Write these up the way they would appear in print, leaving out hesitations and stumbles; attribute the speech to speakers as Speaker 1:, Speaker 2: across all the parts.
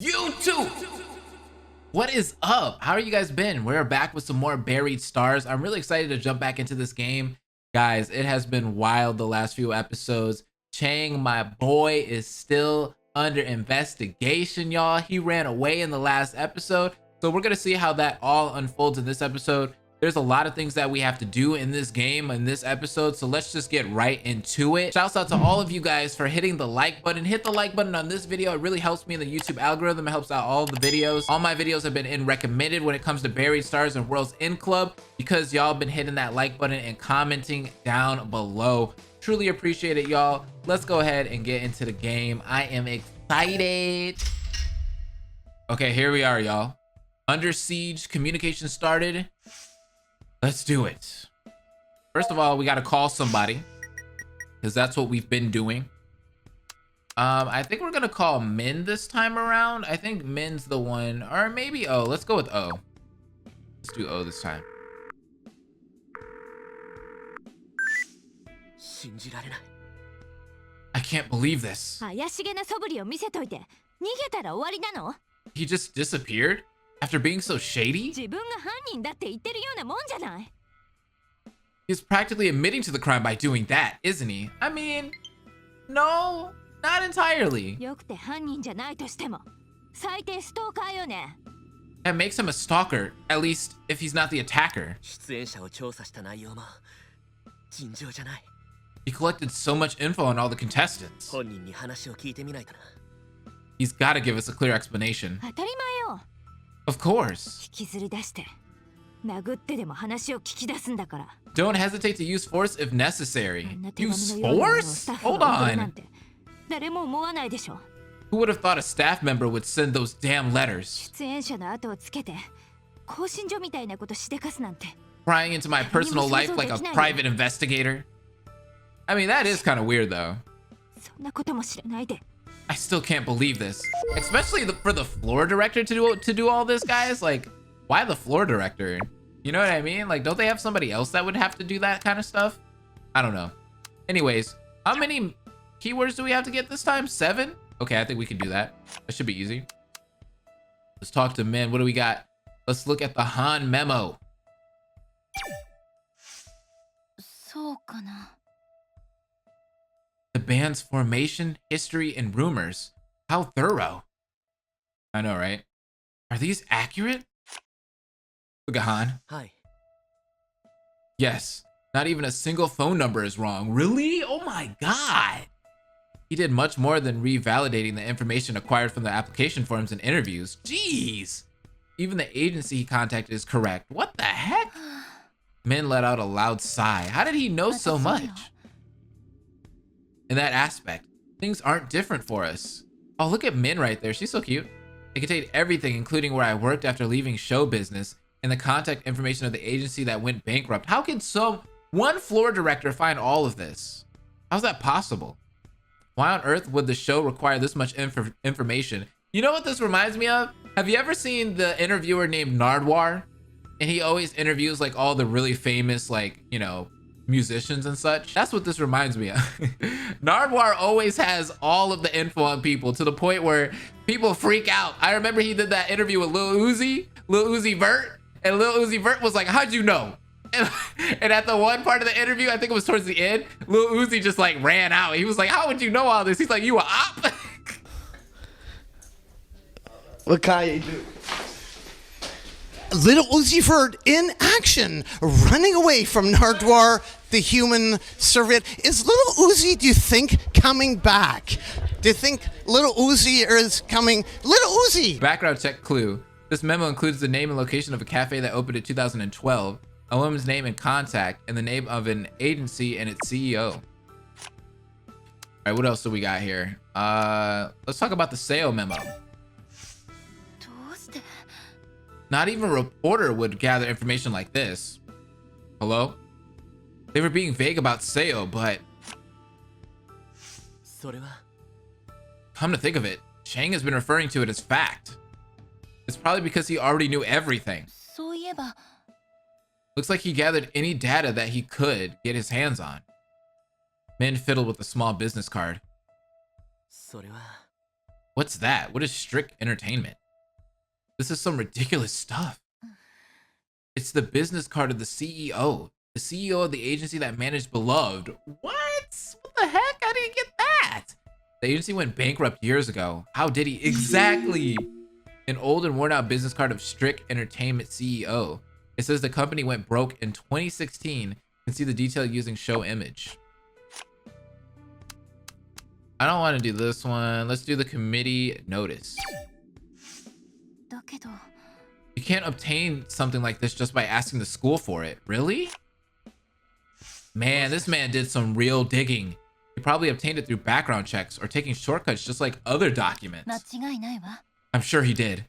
Speaker 1: YouTube, what is up? How are you guys been? We're back with some more buried stars. I'm really excited to jump back into this game, guys. It has been wild the last few episodes. Chang, my boy, is still under investigation, y'all. He ran away in the last episode, so we're gonna see how that all unfolds in this episode. There's a lot of things that we have to do in this game, in this episode, so let's just get right into it. Shouts out to all of you guys for hitting the like button. Hit the like button on this video. It really helps me in the YouTube algorithm. It helps out all the videos. All my videos have been in recommended when it comes to buried stars and World's End Club because y'all been hitting that like button and commenting down below. Truly appreciate it, y'all. Let's go ahead and get into the game. I am excited. Okay, here we are, y'all. Under siege, communication started. Let's do it. First of all, we got to call somebody because that's what we've been doing. I think we're going to call Min this time around. I think Min's the one, or maybe O. Let's go with O. Let's do O this time. I can't believe this. He just disappeared after being so shady? He's practically admitting to the crime by doing that, isn't he? I mean, no, not entirely. That makes him a stalker, at least if he's not the attacker. He collected so much info on all the contestants. He's got to give us a clear explanation. Of course. Don't hesitate to use force if necessary. Use force? Hold on. Who would have thought a staff member would send those damn letters? Prying into my personal life like a private investigator? I mean, that is kind of weird, though. I still can't believe this, especially for the floor director to do all this, guys. Like, why the floor director? You know what I mean? Like, don't they have somebody else that would have to do that kind of stuff? I don't know. Anyways, how many keywords do we have to get this time? 7? Okay, I think we can do that. That should be easy. Let's talk to Min. What do we got? Let's look at the Han memo. The band's formation, history, and rumors. How thorough. I know, right? Are these accurate? Look at Han.
Speaker 2: Hi.
Speaker 1: Yes. Not even a single phone number is wrong. Really? Oh my god. He did much more than revalidating the information acquired from the application forms and interviews. Jeez. Even the agency he contacted is correct. What the heck? Min let out a loud sigh. How did he know so much? In that aspect, things aren't different for us. Oh, look at Min right there. She's so cute. It contained everything, including where I worked after leaving show business and the contact information of the agency that went bankrupt. How can one floor director find all of this? How's that possible? Why on earth would the show require this much information? You know what this reminds me of? Have you ever seen the interviewer named Nardwar? And he always interviews like all the really famous, like, you know, musicians and such. That's what this reminds me of. Nardwar always has all of the info on people to the point where people freak out. I remember he did that interview with Lil Uzi Vert, and Lil Uzi Vert was like, how'd you know? And at the one part of the interview, I think it was towards the end, Lil Uzi just like ran out. He was like, how would you know all this? He's like, you a op?
Speaker 2: What Kanye do?
Speaker 3: Little Uzi Vert in action, running away from Nardwar, the human servant. Is Little Uzi, do you think, coming back? Do you think Little Uzi is coming? Little Uzi!
Speaker 1: Background check clue. This memo includes the name and location of a cafe that opened in 2012, a woman's name and contact, and the name of an agency and its CEO. All right, what else do we got here? Let's talk about the sale memo. Not even a reporter would gather information like this. Hello? They were being vague about Seo, but come to think of it, Chang has been referring to it as fact. It's probably because he already knew everything. Looks like he gathered any data that he could get his hands on. Min fiddled with a small business card. What's that? What is strict entertainment? This is some ridiculous stuff. It's the business card of the CEO. The CEO of the agency that managed Beloved. What? What the heck? I didn't get that. The agency went bankrupt years ago. How did he? Exactly. An old and worn out business card of Strict Entertainment CEO. It says the company went broke in 2016. You can see the detail using show image. I don't want to do this one. Let's do the committee notice. You can't obtain something like this just by asking the school for it. Really? Man, this man did some real digging. He probably obtained it through background checks or taking shortcuts just like other documents. I'm sure he did.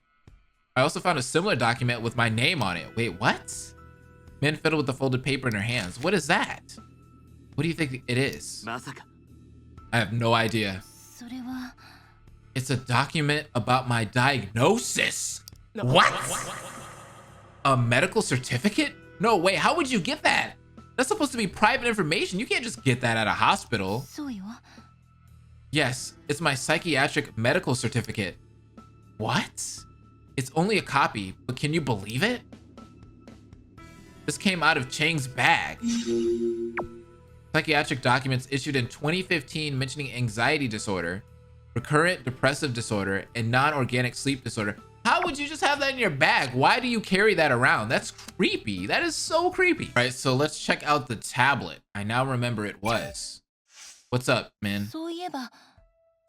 Speaker 1: I also found a similar document with my name on it. Wait, what? Min fiddled with the folded paper in her hands. What is that? What do you think it is? I have no idea. It's a document about my diagnosis. What? A medical certificate? No way, how would you get that? That's supposed to be private information. You can't just get that at a hospital. Yes, it's my psychiatric medical certificate. What? It's only a copy, but can you believe it? This came out of Chang's bag. Psychiatric documents issued in 2015 mentioning anxiety disorder, recurrent depressive disorder, and non-organic sleep disorder. How would you just have that in your bag? Why do you carry that around? That's creepy. That is so creepy. All right, so let's check out the tablet. I now remember it was. What's up, man?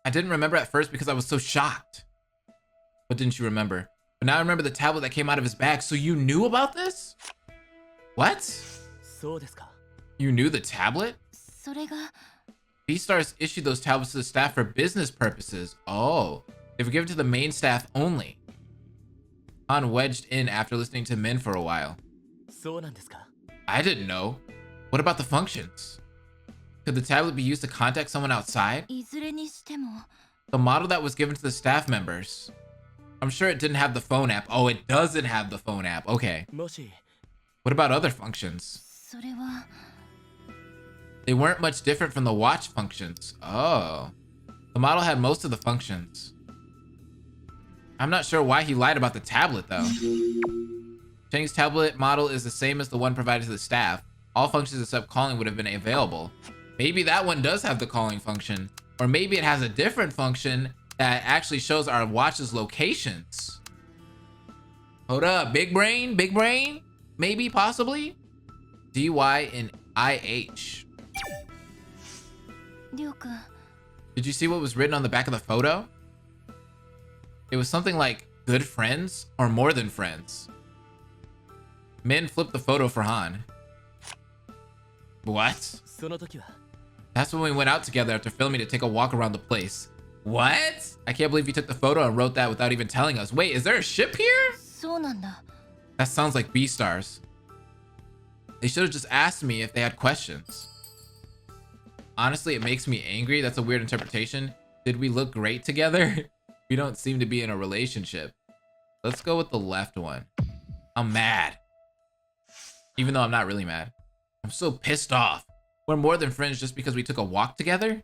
Speaker 1: I didn't remember at first because I was so shocked. What didn't you remember? But now I remember the tablet that came out of his bag. So you knew about this? What? You knew the tablet? B-Stars issued those tablets to the staff for business purposes. Oh, they were given to the main staff only. Han wedged in after listening to Min for a while. I didn't know. What about the functions? Could the tablet be used to contact someone outside? The model that was given to the staff members. I'm sure it didn't have the phone app. Oh, it doesn't have the phone app. Okay. What about other functions? They weren't much different from the watch functions. Oh. The model had most of the functions. I'm not sure why he lied about the tablet, though. Chang's tablet model is the same as the one provided to the staff. All functions except calling would have been available. Maybe that one does have the calling function. Or maybe it has a different function that actually shows our watch's locations. Hold up, big brain? Big brain? Maybe, possibly? DY and IH. Did you see what was written on the back of the photo? It was something like, good friends or more than friends. Min flipped the photo for Han. What? That's when we went out together after filming to take a walk around the place. What? I can't believe you took the photo and wrote that without even telling us. Wait, is there a ship here? That sounds like B-Stars. They should have just asked me if they had questions. Honestly, it makes me angry. That's a weird interpretation. Did we look great together? We don't seem to be in a relationship. Let's go with the left one. I'm mad. Even though I'm not really mad. I'm so pissed off. We're more than friends just because we took a walk together?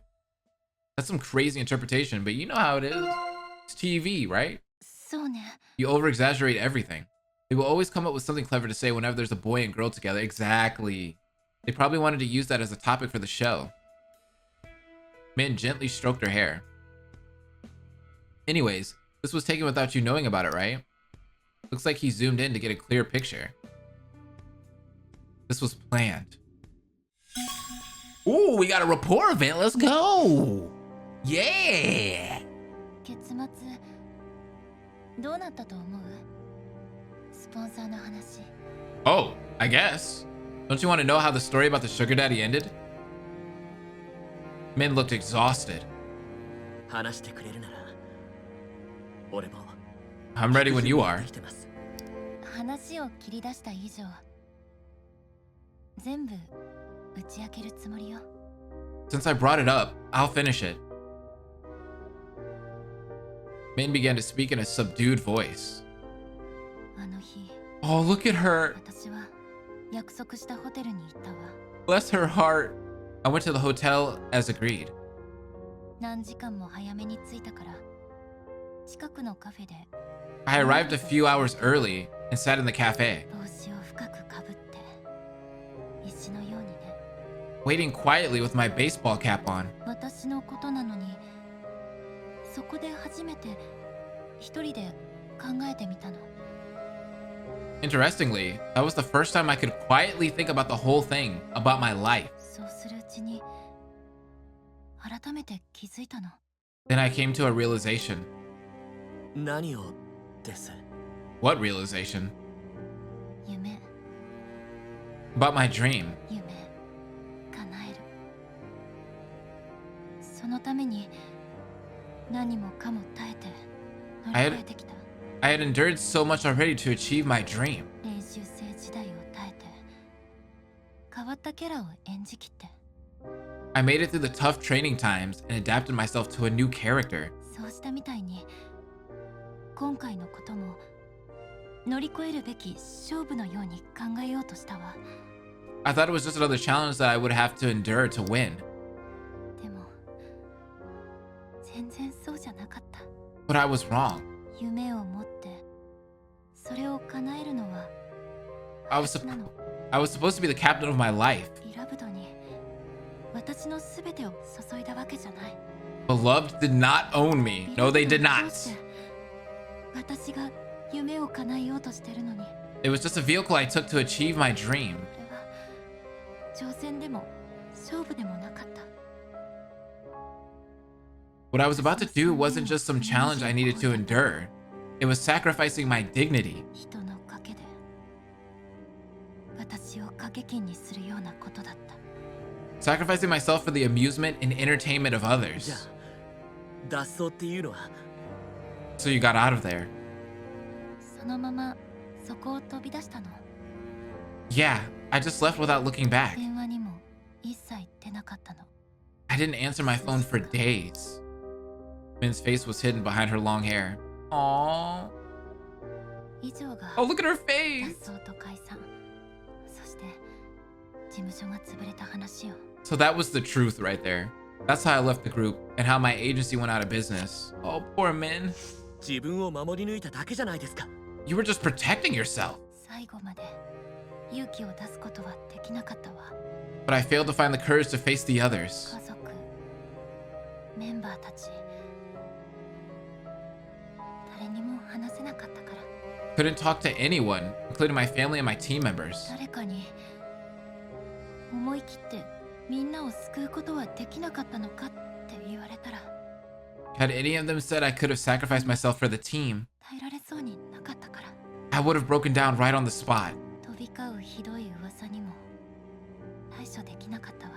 Speaker 1: That's some crazy interpretation, but you know how it is. It's TV, right? You over-exaggerate everything. They will always come up with something clever to say whenever there's a boy and girl together. Exactly. They probably wanted to use that as a topic for the show. Min gently stroked her hair. Anyways, this was taken without you knowing about it, right? Looks like he zoomed in to get a clear picture. This was planned. Ooh, we got a rapport event. Let's go. Yeah. Oh, I guess. Don't you want to know how the story about the sugar daddy ended? Min looked exhausted. I'm ready when you are. Since I brought it up, I'll finish it. Min began to speak in a subdued voice. Oh, look at her. Bless her heart. I went to the hotel as agreed.
Speaker 4: 近くのカフェで
Speaker 1: I arrived a few hours early and sat in the cafe,
Speaker 4: 帽子を深くかぶって石のようにね。
Speaker 1: waiting quietly with my baseball cap on.
Speaker 4: 私のことなのに、そこで初めて一人で考えてみたの。
Speaker 1: Interestingly, that was the first time I could quietly think about the whole thing, about my life.
Speaker 4: そうするうちに改めて気づいたの。
Speaker 1: Then I came to a realization.
Speaker 2: 何をです？
Speaker 1: What realization?
Speaker 4: 夢、
Speaker 1: About my dream.
Speaker 4: 夢、叶える。そのために何もかも耐えて乗り越えてきた。
Speaker 1: I had endured so much already to achieve my dream.
Speaker 4: 練習生時代を耐えて変わったキャラを演じきって、
Speaker 1: I made it through the tough training times and adapted myself to a new character.
Speaker 4: そうしたみたいに今回のことも乗り越えるべき勝負のように考えようとしたわ。
Speaker 1: I thought it was just another challenge that I would have to endure to win.
Speaker 4: でも全然そうじゃなかった。
Speaker 1: But I was wrong.
Speaker 4: 夢を持ってそれを叶えるのは
Speaker 1: I was
Speaker 4: 私なの。
Speaker 1: supposed to be the captain of my life.
Speaker 4: ビラブドに私のすべてを注いだわけじゃない。
Speaker 1: Beloved did not own me. No, they did
Speaker 4: ビラ
Speaker 1: not.
Speaker 4: ブドを通して私が夢を叶えようとしてるのに、
Speaker 1: It was just a vehicle I took to achieve my dream.
Speaker 4: これは挑戦でも勝負でもなかった。
Speaker 1: What I was about to do wasn't just some challenge I needed to endure. It was sacrificing my dignity.
Speaker 4: 人の賭けで私を賭け金にするようなことだった。
Speaker 1: Sacrificing myself for the amusement and entertainment of
Speaker 2: じゃ
Speaker 1: others.
Speaker 2: あ脱走っていうのは
Speaker 1: So you got out of there.
Speaker 4: そのままそこを飛び出したの。
Speaker 1: Yeah, I just left without looking back.
Speaker 4: 電話にも一切出なかったの。
Speaker 1: I didn't answer my phone for days. Min's face was hidden behind her long hair. Aww.
Speaker 4: 以上が
Speaker 1: Oh, look at her
Speaker 4: 脱
Speaker 1: face.
Speaker 4: 走と解散、そして事務所が潰れた話よ。
Speaker 1: So that was the truth right there. That's how I left the group and how my agency went out of business. Oh, poor Min.
Speaker 2: 自分を守り抜いただけじゃないですか。
Speaker 1: You were just protecting yourself.
Speaker 4: 最後まで勇気を出すことはできなかったわ。
Speaker 1: But I failed to find the courage to face the others.
Speaker 4: 家族、メンバーたち、誰にも話せなかったから。
Speaker 1: Couldn't talk to anyone, including my family and my team members.
Speaker 4: 誰かに思い切ってみんなを救うことはできなかったのかって言われたら
Speaker 1: Had any of them said I could have sacrificed myself for the team,
Speaker 4: 耐えられそうになかったから。
Speaker 1: I would have broken down right on the spot.
Speaker 4: 飛び交うひどい噂にも対処できなかったわ。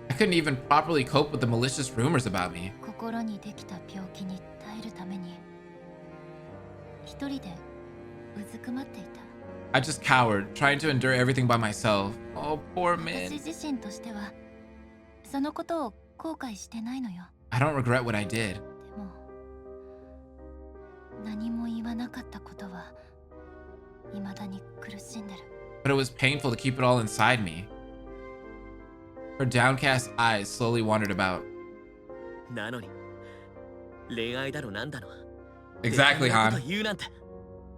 Speaker 1: I couldn't even properly cope with the malicious rumors about me.
Speaker 4: 心にできた病気に耐えるために一人でうずくまっていた。
Speaker 1: I just cowered, trying to endure everything by myself. Oh, poor
Speaker 4: 私
Speaker 1: Min.
Speaker 4: 自身としてはそのことを後悔してないのよ。
Speaker 1: I don't regret what I did.
Speaker 4: でも何も言わなかったことは未だに苦しんでる。
Speaker 1: But it was painful to keep it all inside me. Her downcast eyes slowly wandered about.
Speaker 2: なのに恋愛だのなんだの
Speaker 1: Exactly,
Speaker 2: 恋愛のこ
Speaker 1: Han.
Speaker 2: と言うなんて。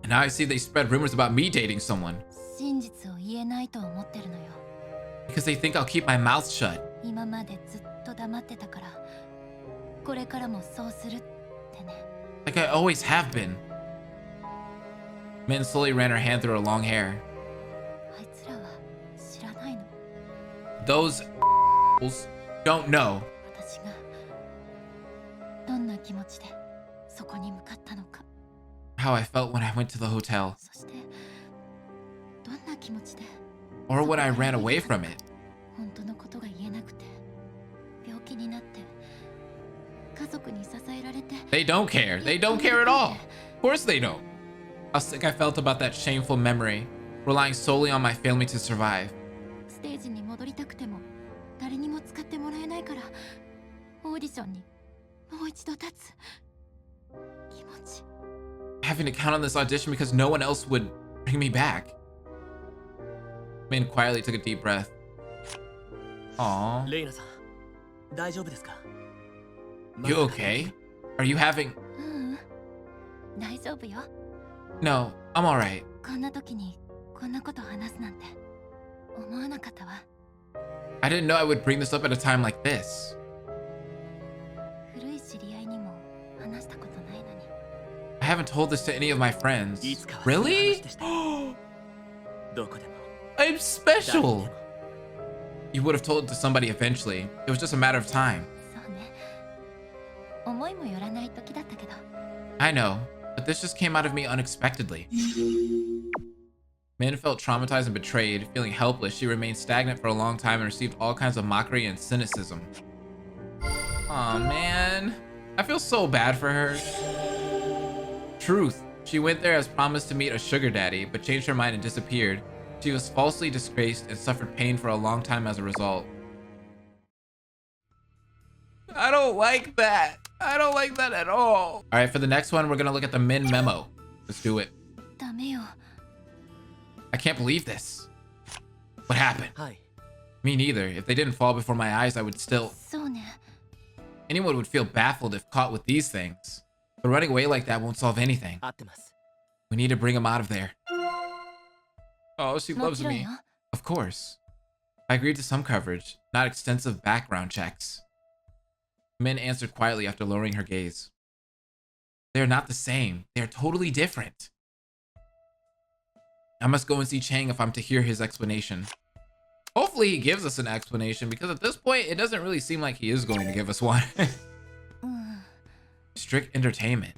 Speaker 1: And now I see they spread rumors about me dating someone
Speaker 4: 真実を言えないと思ってるのよ。
Speaker 1: because they think I'll keep my mouth shut.
Speaker 4: 今までずっと黙ってたからこれからもそうするってね。
Speaker 1: Like I always have been. Min slowly ran her hand through her long hair.
Speaker 4: あいつらは知らないの。
Speaker 1: Those don't know
Speaker 4: 私がどんな気持ちでそこに向かったのか、
Speaker 1: how I felt when I went to the hotel
Speaker 4: そしてどんな気持ちで
Speaker 1: or when I ran away from it.
Speaker 4: 本当のことが言えなくて病気になって家族に支えられて
Speaker 1: They don't care. They don't care at all. Of course they don't. How sick I felt about that shameful memory, relying solely on my family to survive.
Speaker 4: ステージに戻りたくても誰にも使ってもらえないからオーディションにもう一度立つ気持ち。
Speaker 1: Having to count on this audition because no one else would bring me back. Min quietly took a deep breath. Aww.
Speaker 2: レイナさん大丈夫ですか？
Speaker 1: You okay? Are you having...
Speaker 4: うん、大丈夫よ。
Speaker 1: No, I'm alright.
Speaker 4: こんな時にこんなこと話すなんて思わなかったわ。
Speaker 1: I didn't know I would bring this up at a time like this.
Speaker 4: 古い知り合いにも話したことないのに。
Speaker 1: I haven't told this to any of my friends.
Speaker 2: いつかは
Speaker 1: Really?
Speaker 2: 話でしたどこでも
Speaker 1: I'm
Speaker 2: 誰に
Speaker 1: special.
Speaker 2: でも
Speaker 1: You would have told it to somebody eventually. It was just a matter of time.
Speaker 4: そうね。思いもよらない時だったけど。
Speaker 1: I know, but this just came out of me unexpectedly. Min felt traumatized and betrayed. Feeling helpless, she remained stagnant for a long time and received all kinds of mockery and cynicism. Aw, man. I feel so bad for her. Truth. She went there as promised to meet a sugar daddy, but changed her mind and disappeared. She was falsely disgraced and suffered pain for a long time as a result. I don't like that. I don't like that at all. All right, for the next one, we're gonna look at the Min memo. Let's do it.
Speaker 4: ダメよ。
Speaker 1: I can't believe this. What happened?
Speaker 2: はい
Speaker 1: Me neither. If they didn't fall before my eyes, I would still...
Speaker 4: そうね。
Speaker 1: Anyone would feel baffled if caught with these things. But running away like that won't solve anything.
Speaker 2: 合ってます
Speaker 1: We need to bring him out of there. Oh, she
Speaker 4: も
Speaker 1: loves
Speaker 4: ちろん
Speaker 1: me.
Speaker 4: よ。
Speaker 1: Of course. I agreed to some coverage, not extensive background checks. Min answered quietly after lowering her gaze. They are not the same. They are totally different. I must go and see Chang if I'm to hear his explanation. Hopefully he gives us an explanation, because at this point, it doesn't really seem like he is going to give us one.
Speaker 4: うん。
Speaker 1: Strict Entertainment.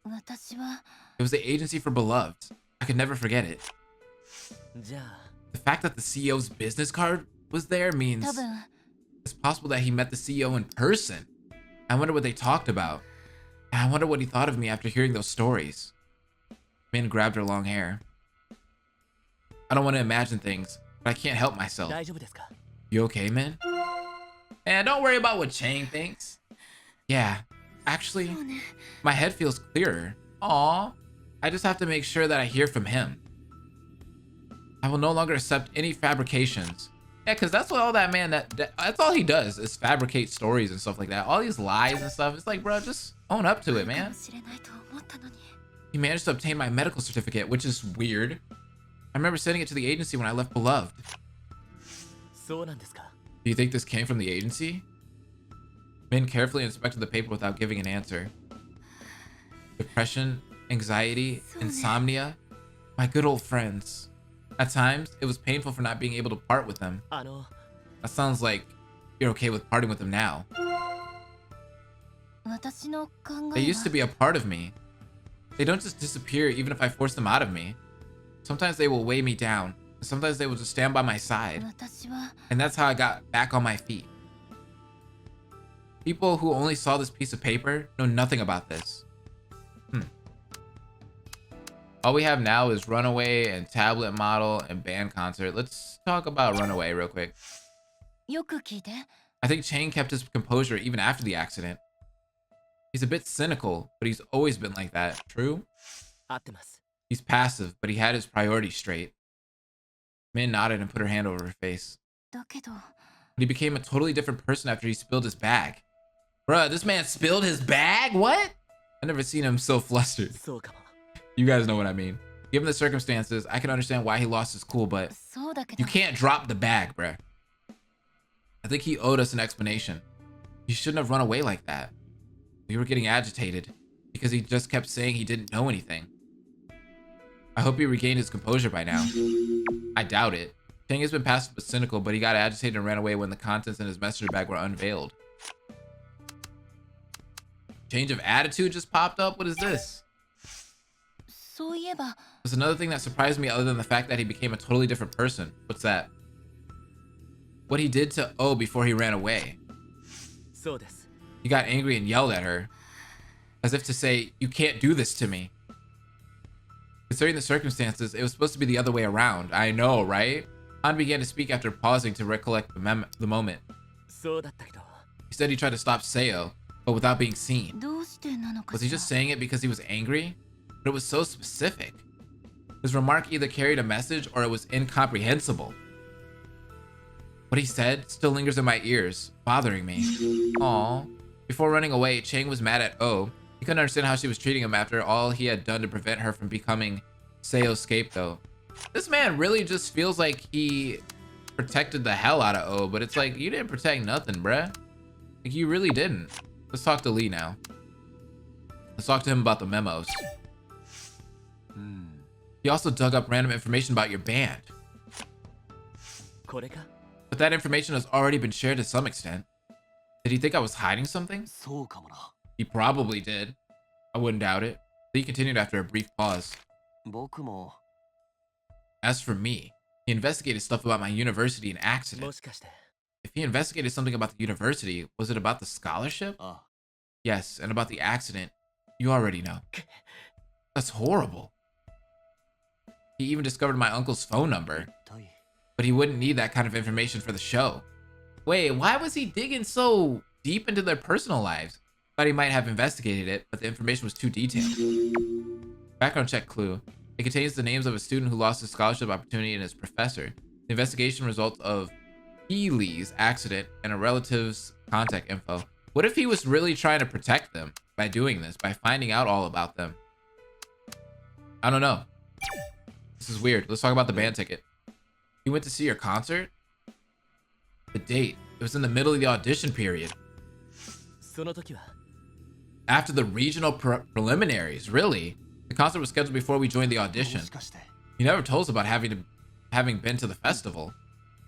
Speaker 4: 私は
Speaker 1: It was the agency for Beloved. I could never forget it.
Speaker 2: じゃあ
Speaker 1: The fact that the CEO's business card was there means
Speaker 4: 多分
Speaker 1: it's possible that he met the CEO in person. I wonder what they talked about. And I wonder what he thought of me after hearing those stories. Min grabbed her long hair. I don't want to imagine things, but I can't help myself.
Speaker 2: 大丈夫ですか
Speaker 1: You okay, Min? And don't worry about what Chang thinks. Yeah, actually,
Speaker 4: そうね。
Speaker 1: my head feels clearer. Aw, I just have to make sure that I hear from him. I will no longer accept any fabrications. Yeah, because that's what all that man, that's all he does is fabricate stories and stuff like that. All these lies and stuff. It's like, bro, just own up to it,
Speaker 4: か
Speaker 1: man.
Speaker 4: もしれないと思ったのに。
Speaker 1: He managed to obtain my medical certificate, which is weird. I remember sending it to the agency when I left Beloved.
Speaker 2: そうなんですか
Speaker 1: Do you think this came from the agency? Min carefully inspected the paper without giving an answer. Depression, anxiety, insomnia. My good old friends. At times, it was painful for not being able to part with them.
Speaker 2: あの
Speaker 1: That sounds like you're okay with parting with them now.
Speaker 4: 私の考
Speaker 1: They
Speaker 4: え
Speaker 1: used to
Speaker 4: は
Speaker 1: be a part of me. They don't just disappear even if I force them out of me. Sometimes they will weigh me down. Sometimes they will just stand by my side.
Speaker 4: 私は
Speaker 1: And that's how I got back on my feet. People who only saw this piece of paper know nothing about this. All we have now is Runaway and Tablet Model and Band Concert. Let's talk about Runaway real quick.
Speaker 4: よく聞いて。
Speaker 1: I think Chang kept his composure even after the accident. He's a bit cynical, but he's always been like that. True?
Speaker 2: 合ってます
Speaker 1: He's passive, but he had his priorities straight. Min nodded and put her hand over her face.
Speaker 4: だけど
Speaker 1: But he became a totally different person after he spilled his bag. Bruh, this man spilled his bag? What? I never seen him so flustered.
Speaker 2: そうかも
Speaker 1: You guys know what I mean. Given the circumstances, I can understand why he lost his cool, but
Speaker 4: そうだけど
Speaker 1: you can't drop the bag, bruh. I think he owed us an explanation. He shouldn't have run away like that. We were getting agitated because he just kept saying he didn't know anything. I hope he regained his composure by now. I doubt it. Chang has been passive but cynical, but he got agitated and ran away when the contents in his messenger bag were unveiled. Change of attitude just popped up? What is this?
Speaker 4: そういえば
Speaker 1: There's another thing that surprised me other than the fact that he became a totally different person. What's that? What he did to O before he ran away.
Speaker 2: そうです
Speaker 1: He got angry and yelled at her. As if to say, you can't do this to me. Considering the circumstances, it was supposed to be the other way around. I know, right? Han began to speak after pausing to recollect the moment.
Speaker 2: そうだったけど
Speaker 1: He said he tried to stop Seo, but without being seen.
Speaker 4: どうしてなのか
Speaker 1: Was
Speaker 4: し
Speaker 1: he
Speaker 4: ら
Speaker 1: just saying it because he was angry? But it was so specific. His remark either carried a message or it was incomprehensible. What he said still lingers in my ears, bothering me. Aww. Before running away, Chang was mad at O He couldn't understand how she was treating him after all he had done to prevent her from becoming Seo's scapegoat. This man really just feels like he protected the hell out of O, but it's like, you didn't protect nothing, bruh. Like, you really didn't. Let's talk to Lee now. Let's talk to him about the memos. He also dug up random information about your band.
Speaker 2: これか
Speaker 1: But that information has already been shared to some extent. Did he think I was hiding something?
Speaker 2: そうかもな
Speaker 1: He probably did. I wouldn't doubt it. Lee continued after a brief pause.
Speaker 2: 僕も
Speaker 1: As for me, he investigated stuff about my university and
Speaker 2: も
Speaker 1: accident.
Speaker 2: しかして
Speaker 1: If he investigated something about the university, was it about the scholarship?
Speaker 2: あ
Speaker 1: Yes, and about the accident, you already know. That's horrible. He even discovered my uncle's phone number,
Speaker 2: 一体
Speaker 1: but he wouldn't need that kind of information for the show. Wait, why was he digging so deep into their personal lives? Thought he might have investigated it, but the information was too detailed. Background check clue. It contains the names of a student who lost his scholarship opportunity and his professor. The investigation results of Healy's accident and a relative's contact info. What if he was really trying to protect them by doing this, by finding out all about them? I don't know. This is weird. Let's talk about the band ticket. You went to see your concert? The date. It was in the middle of the audition period.
Speaker 2: その時は
Speaker 1: After the regional preliminaries, really? The concert was scheduled before we joined the
Speaker 2: も
Speaker 1: audition.
Speaker 2: しかして
Speaker 1: You never told us about having been to the festival.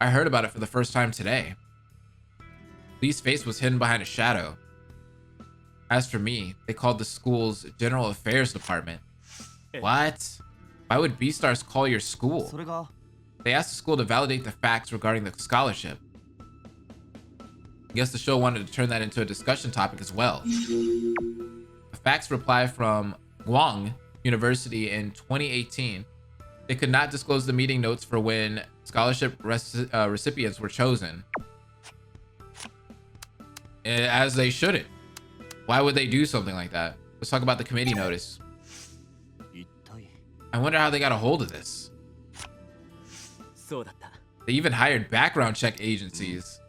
Speaker 1: I heard about it for the first time today. Lee's face was hidden behind a shadow. As for me, they called the school's general affairs department. What? Why would B-Stars call your school?
Speaker 2: それが
Speaker 1: They asked the school to validate the facts regarding the scholarship. I guess the show wanted to turn that into a discussion topic as well. A fax reply from Guang University in 2018. They could not disclose the meeting notes for when scholarship recipients were chosen. As they shouldn't. Why would they do something like that? Let's talk about the committee notice.
Speaker 2: 一体
Speaker 1: I wonder how they got a hold of this.
Speaker 2: そうだった
Speaker 1: They even hired background check agencies.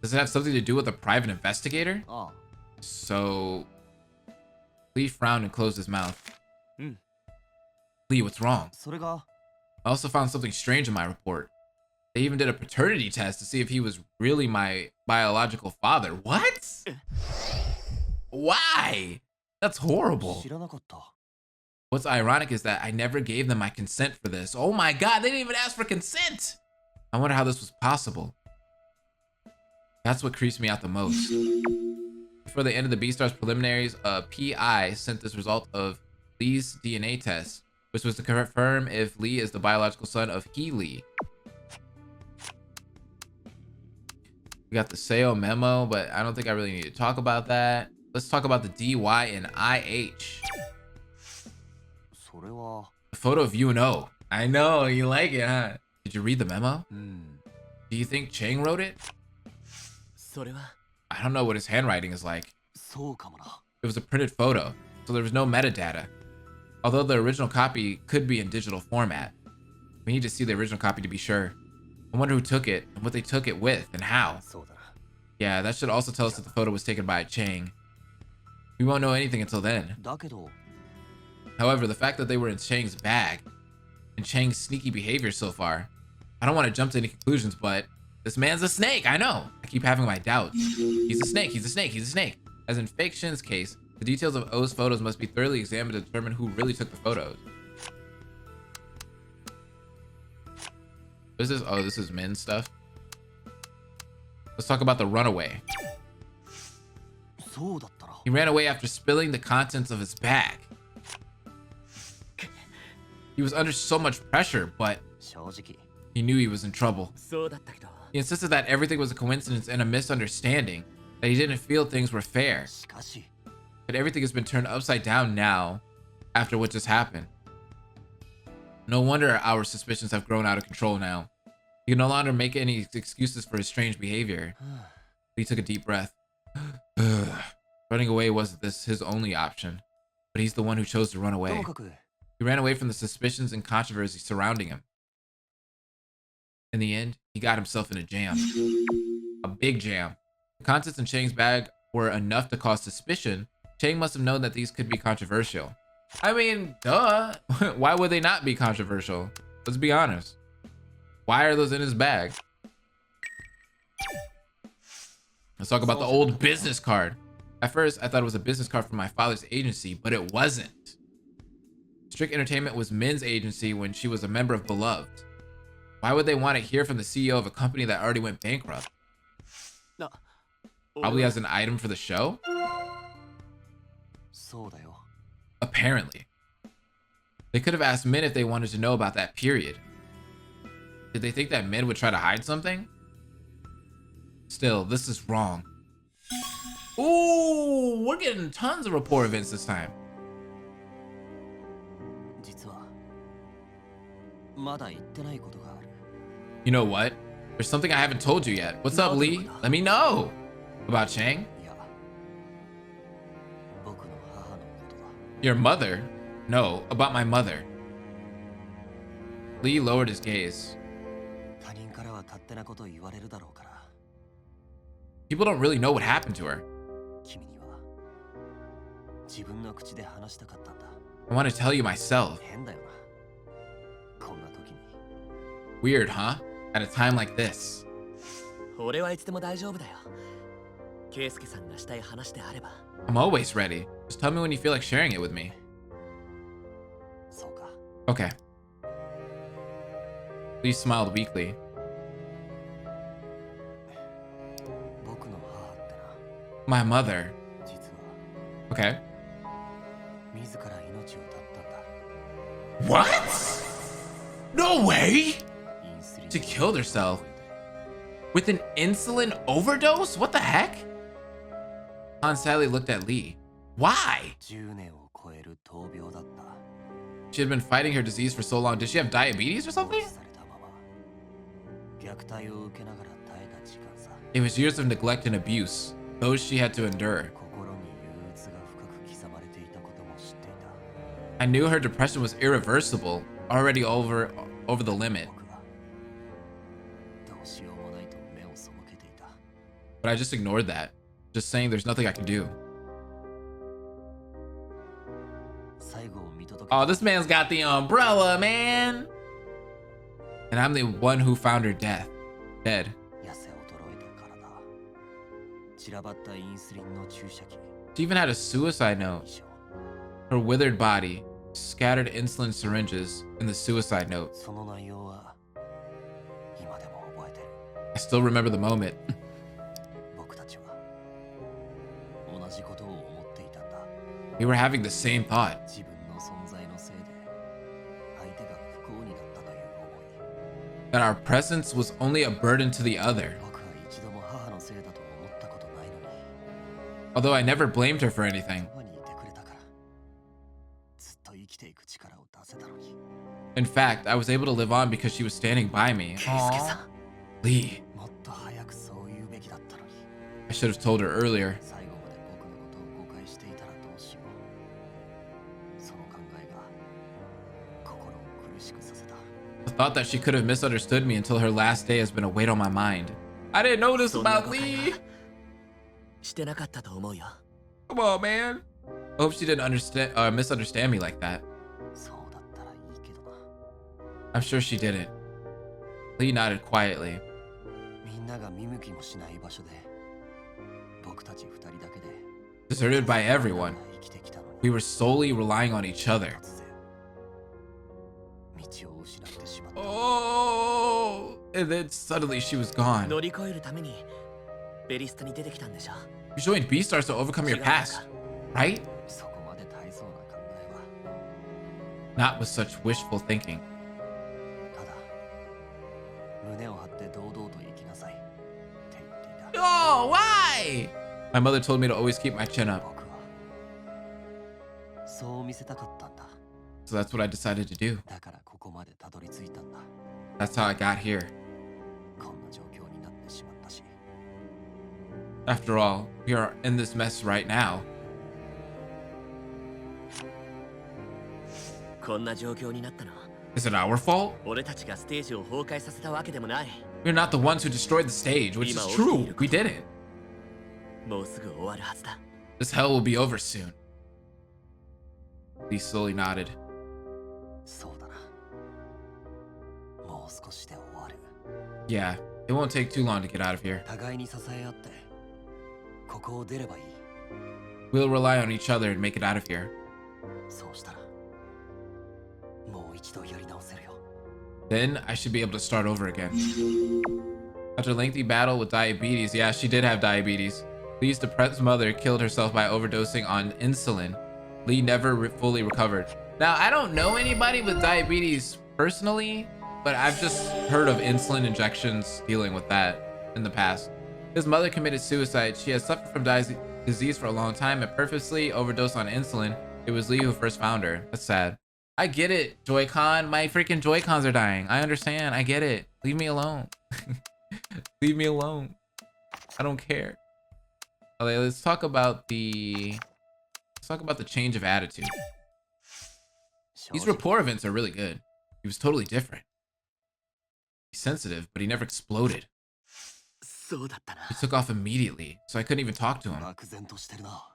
Speaker 1: Does it have something to do with a private investigator?
Speaker 2: あ
Speaker 1: So Lee frowned and closed his mouth.
Speaker 2: Hmm.
Speaker 1: Lee, what's wrong?
Speaker 2: それが
Speaker 1: I also found something strange in my report. They even did a paternity test to see if he was really my biological father. What? Why? That's horrible.
Speaker 2: 知らなかった
Speaker 1: What's ironic is that I never gave them my consent for this. Oh my god, they didn't even ask for consent. I wonder how this was possible. That's what creeps me out the most. Before the end of the B-Stars preliminaries, a PI sent this result of Lee's DNA test, which was to confirm if Lee is the biological son of Healy. We got the Seo memo, but I don't think I really need to talk about that. Let's talk about the DY and IH.
Speaker 2: それは
Speaker 1: A photo of you and O. I know, you like it, huh? Did you read the memo?
Speaker 2: うん
Speaker 1: Do you think Chang wrote it?
Speaker 2: それは
Speaker 1: I don't know what his handwriting is like.
Speaker 2: そうかもな
Speaker 1: It was a printed photo, so there was no metadata. Although the original copy could be in digital format. We need to see the original copy to be sure. I wonder who took it, and what they took it with, and how.
Speaker 2: そうだな
Speaker 1: Yeah, that should also tell us that the photo was taken by Chang. We won't know anything until then.
Speaker 2: だけど
Speaker 1: However, the fact that they were in Chang's bag, and Chang's sneaky behavior so far, I don't want to jump to any conclusions, but this man's a snake, I know. I keep having my doubts. He's a snake, he's a snake, he's a snake. As in Fake Shin's case, the details of O's photos must be thoroughly examined to determine who really took the photos. What is this? Oh, this is Min's stuff. Let's talk about the runaway.
Speaker 2: そうだったら
Speaker 1: He ran away after spilling the contents of his bag. He was under so much pressure, but
Speaker 2: 正直
Speaker 1: he knew he was in trouble.
Speaker 2: そうだったけど
Speaker 1: He insisted that everything was a coincidence and a misunderstanding, that he didn't feel things were fair.
Speaker 2: しかし
Speaker 1: But everything has been turned upside down now, after what just happened. No wonder our suspicions have grown out of control now. He can no longer make any excuses for his strange behavior. He took a deep breath. Running away wasn't his only option, but he's the one who chose to run
Speaker 2: と
Speaker 1: away.
Speaker 2: もかく
Speaker 1: He ran away from the suspicions and controversy surrounding him. In the end, he got himself in a jam. A big jam. The contents in Chang's bag were enough to cause suspicion. Chang must have known that these could be controversial. I mean, duh. Why would they not be controversial? Let's be honest. Why are those in his bag? Let's talk about the old business card. At first, I thought it was a business card from my father's agency, but it wasn't. Strict Entertainment was Min's agency when she was a member of Beloved. Why would they want to hear from the CEO of a company that already went bankrupt? Probably as an item for the show? Apparently. They could have asked Min if they wanted to know about that period. Did they think that Min would try to hide something? Still, this is wrong. Ooh, we're getting tons of rapport events this time. You know what? There's something I haven't told you yet. What's up, Lee? Let me know. About Chang? Your mother? No, about my mother. Lee lowered his gaze. People don't really know what happened to her. I want to tell you myself. Weird, huh? At a time like this. I'm always ready. Just tell me when you feel like sharing it with me. Okay. Lee smiled weakly. My mother. Okay. What? No way! She killed herself. With an insulin overdose? What the heck? Han sadly looked at Lee. Why? She had been fighting her disease for so long. Did she have diabetes or something? It was years of neglect and abuse. Those she had to endure. I knew her depression was irreversible, already over the limit. But I just ignored that, just saying there's nothing I can do. Oh, this man's got the umbrella, man. And I'm the one who found her dead. She even had a suicide note. Her withered body, scattered insulin syringes, and the suicide note. I still remember the moment. We were having the same thought. That our presence was only a burden to the other. Although I never blamed her for anything. In fact, I was able to live on because she was standing by me. Aww. Lee. I should have told her earlier. The thought that she could have misunderstood me until her last day has been a weight on my mind. I didn't know this about Lee. Come on, man. I hope she didn't misunderstand me like that. I'm sure she didn't. Lee nodded quietly. Deserted by everyone. We were solely relying on each other. Oh, and then suddenly she was gone. You joined B-Stars to overcome your past, right? Not with such wishful thinking. Oh, why? My mother told me to always keep my chin up. So that's what I decided to do. That's how I got here. After all, we are in this mess right now. Is it our fault? We're not the ones who destroyed the stage, which is true. We didn't. This hell will be over soon. Lee slowly nodded.
Speaker 2: そうだな。もう少しで終わる。
Speaker 1: Yeah, it won't take too long to get out of here.
Speaker 2: 互いに支え合って、ここを出ればいい。
Speaker 1: We'll rely on each other and make it out of here.
Speaker 2: そうしたら、もう一度やり直せるよ。
Speaker 1: Then I should be able to start over again. After a lengthy battle with diabetes, yeah, she did have diabetes. Lee's depressed mother killed herself by overdosing on insulin. Lee never fully recovered. Now, I don't know anybody with diabetes personally, but I've just heard of insulin injections dealing with that in the past. His mother committed suicide. She has suffered from disease for a long time and purposely overdosed on insulin. It was Lee who first found her. That's sad. I get it, Joy-Con. My freaking Joy-Cons are dying. I understand. I get it. Leave me alone. Leave me alone. I don't care. Okay, let's talk about the change of attitude. These rapport events are really good. He was totally different. He's sensitive, but he never exploded.
Speaker 2: そうだったな。
Speaker 1: He took off immediately, so I couldn't even talk to him.
Speaker 2: 漠然としてるな。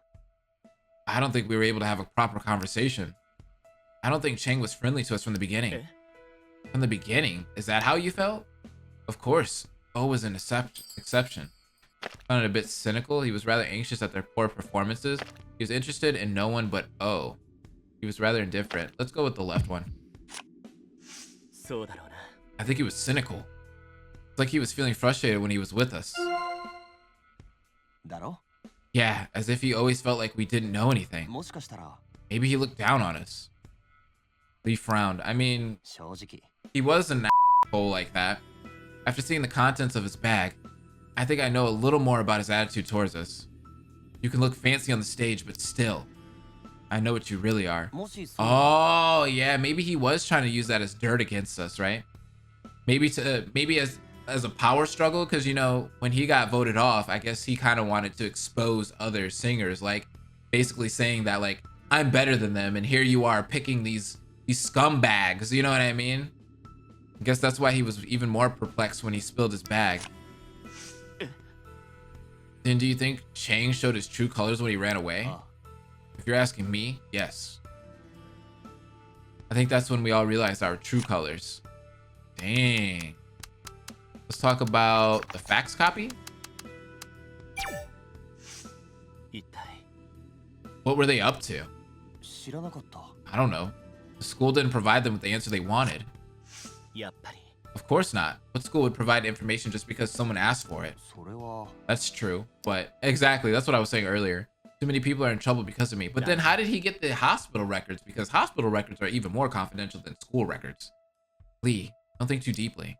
Speaker 1: I don't think we were able to have a proper conversation. I don't think Chang was friendly to us from the beginning.
Speaker 2: Eh?
Speaker 1: From the beginning? Is that how you felt? Of course. O was an exception. Sounded a bit cynical. He was rather anxious at their poor performances. He was interested in no one but O. He was rather indifferent. Let's go with the left one.
Speaker 2: そうだろうな。
Speaker 1: I think he was cynical. It's like he was feeling frustrated when he was with us.
Speaker 2: だろ？
Speaker 1: Yeah, as if he always felt like we didn't know anything.
Speaker 2: もしかしたら、
Speaker 1: Maybe he looked down on us. Lee frowned. I mean,
Speaker 2: 正直。
Speaker 1: he was an asshole like that. After seeing the contents of his bag, I think I know a little more about his attitude towards us. You can look fancy on the stage, but still, I know what you really are.
Speaker 2: もしそう、
Speaker 1: Oh, yeah, maybe he was trying to use that as dirt against us, right? Maybe as a power struggle, because, you know, when he got voted off, I guess he kind of wanted to expose other singers, like basically saying that, like, I'm better than them, and here you are picking these scumbags, you know what I mean? I guess that's why he was even more perplexed when he spilled his bag. Then do you think Chang showed his true colors when he ran away?
Speaker 2: あ
Speaker 1: If you're asking me, yes. I think that's when we all realized our true colors. Dang. Let's talk about the fax copy.
Speaker 2: 一体
Speaker 1: What were they up to?
Speaker 2: 知らなかった。
Speaker 1: I don't know. The school didn't provide them with the answer they wanted.
Speaker 2: やっぱり、
Speaker 1: Of course not. What school would provide information just because someone asked for it?
Speaker 2: それは。
Speaker 1: That's true. But exactly, that's what I was saying earlier. Too many people are in trouble because of me. But then how did he get the hospital records? Because hospital records are even more confidential than school records. Lee, don't think too deeply.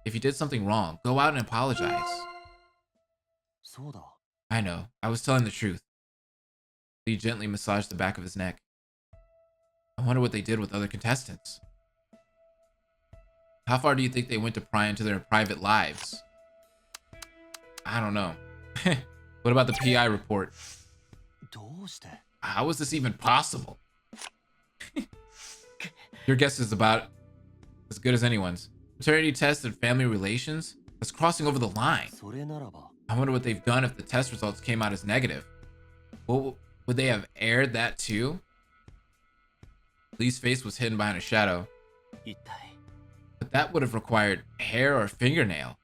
Speaker 1: If you did something wrong, go out and apologize.
Speaker 2: そうだ。
Speaker 1: I know. I was telling the truth. Lee gently massaged the back of his neck. I wonder what they did with other contestants. How far do you think they went to pry into their private lives? I don't know. What about the PI report?
Speaker 2: どうして？
Speaker 1: How was this even possible? Your guess is about as good as anyone's. Paternity tests and family relations? That's crossing over the line.
Speaker 2: それならば、
Speaker 1: I wonder what they've done if the test results came out as negative. Well, would they have aired that too? Lee's face was hidden behind a shadow.
Speaker 2: 一体
Speaker 1: But that would have required hair or fingernail.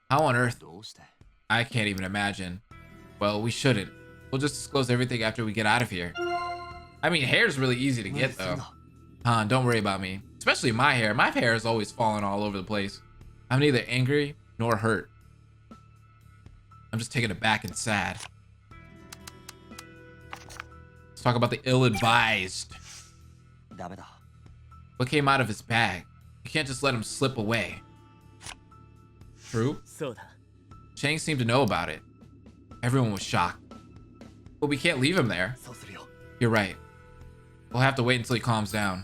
Speaker 1: How on earth?
Speaker 2: どうして？
Speaker 1: I can't even imagine. Well, we shouldn't. We'll just disclose everything after we get out of here. I mean, hair's really easy to get though. Han, don't worry about me. Especially my hair. My hair is always falling all over the place. I'm neither angry nor hurt. I'm just taken aback and sad. Let's talk about the ill-advised.
Speaker 2: ダメだ。
Speaker 1: What came out of his bag? You can't just let him slip away. True.
Speaker 2: そうだ。
Speaker 1: Chang seemed to know about it. Everyone was shocked. But we can't leave him there.
Speaker 2: そうするよ。
Speaker 1: You're right. We'll have to wait until he calms down.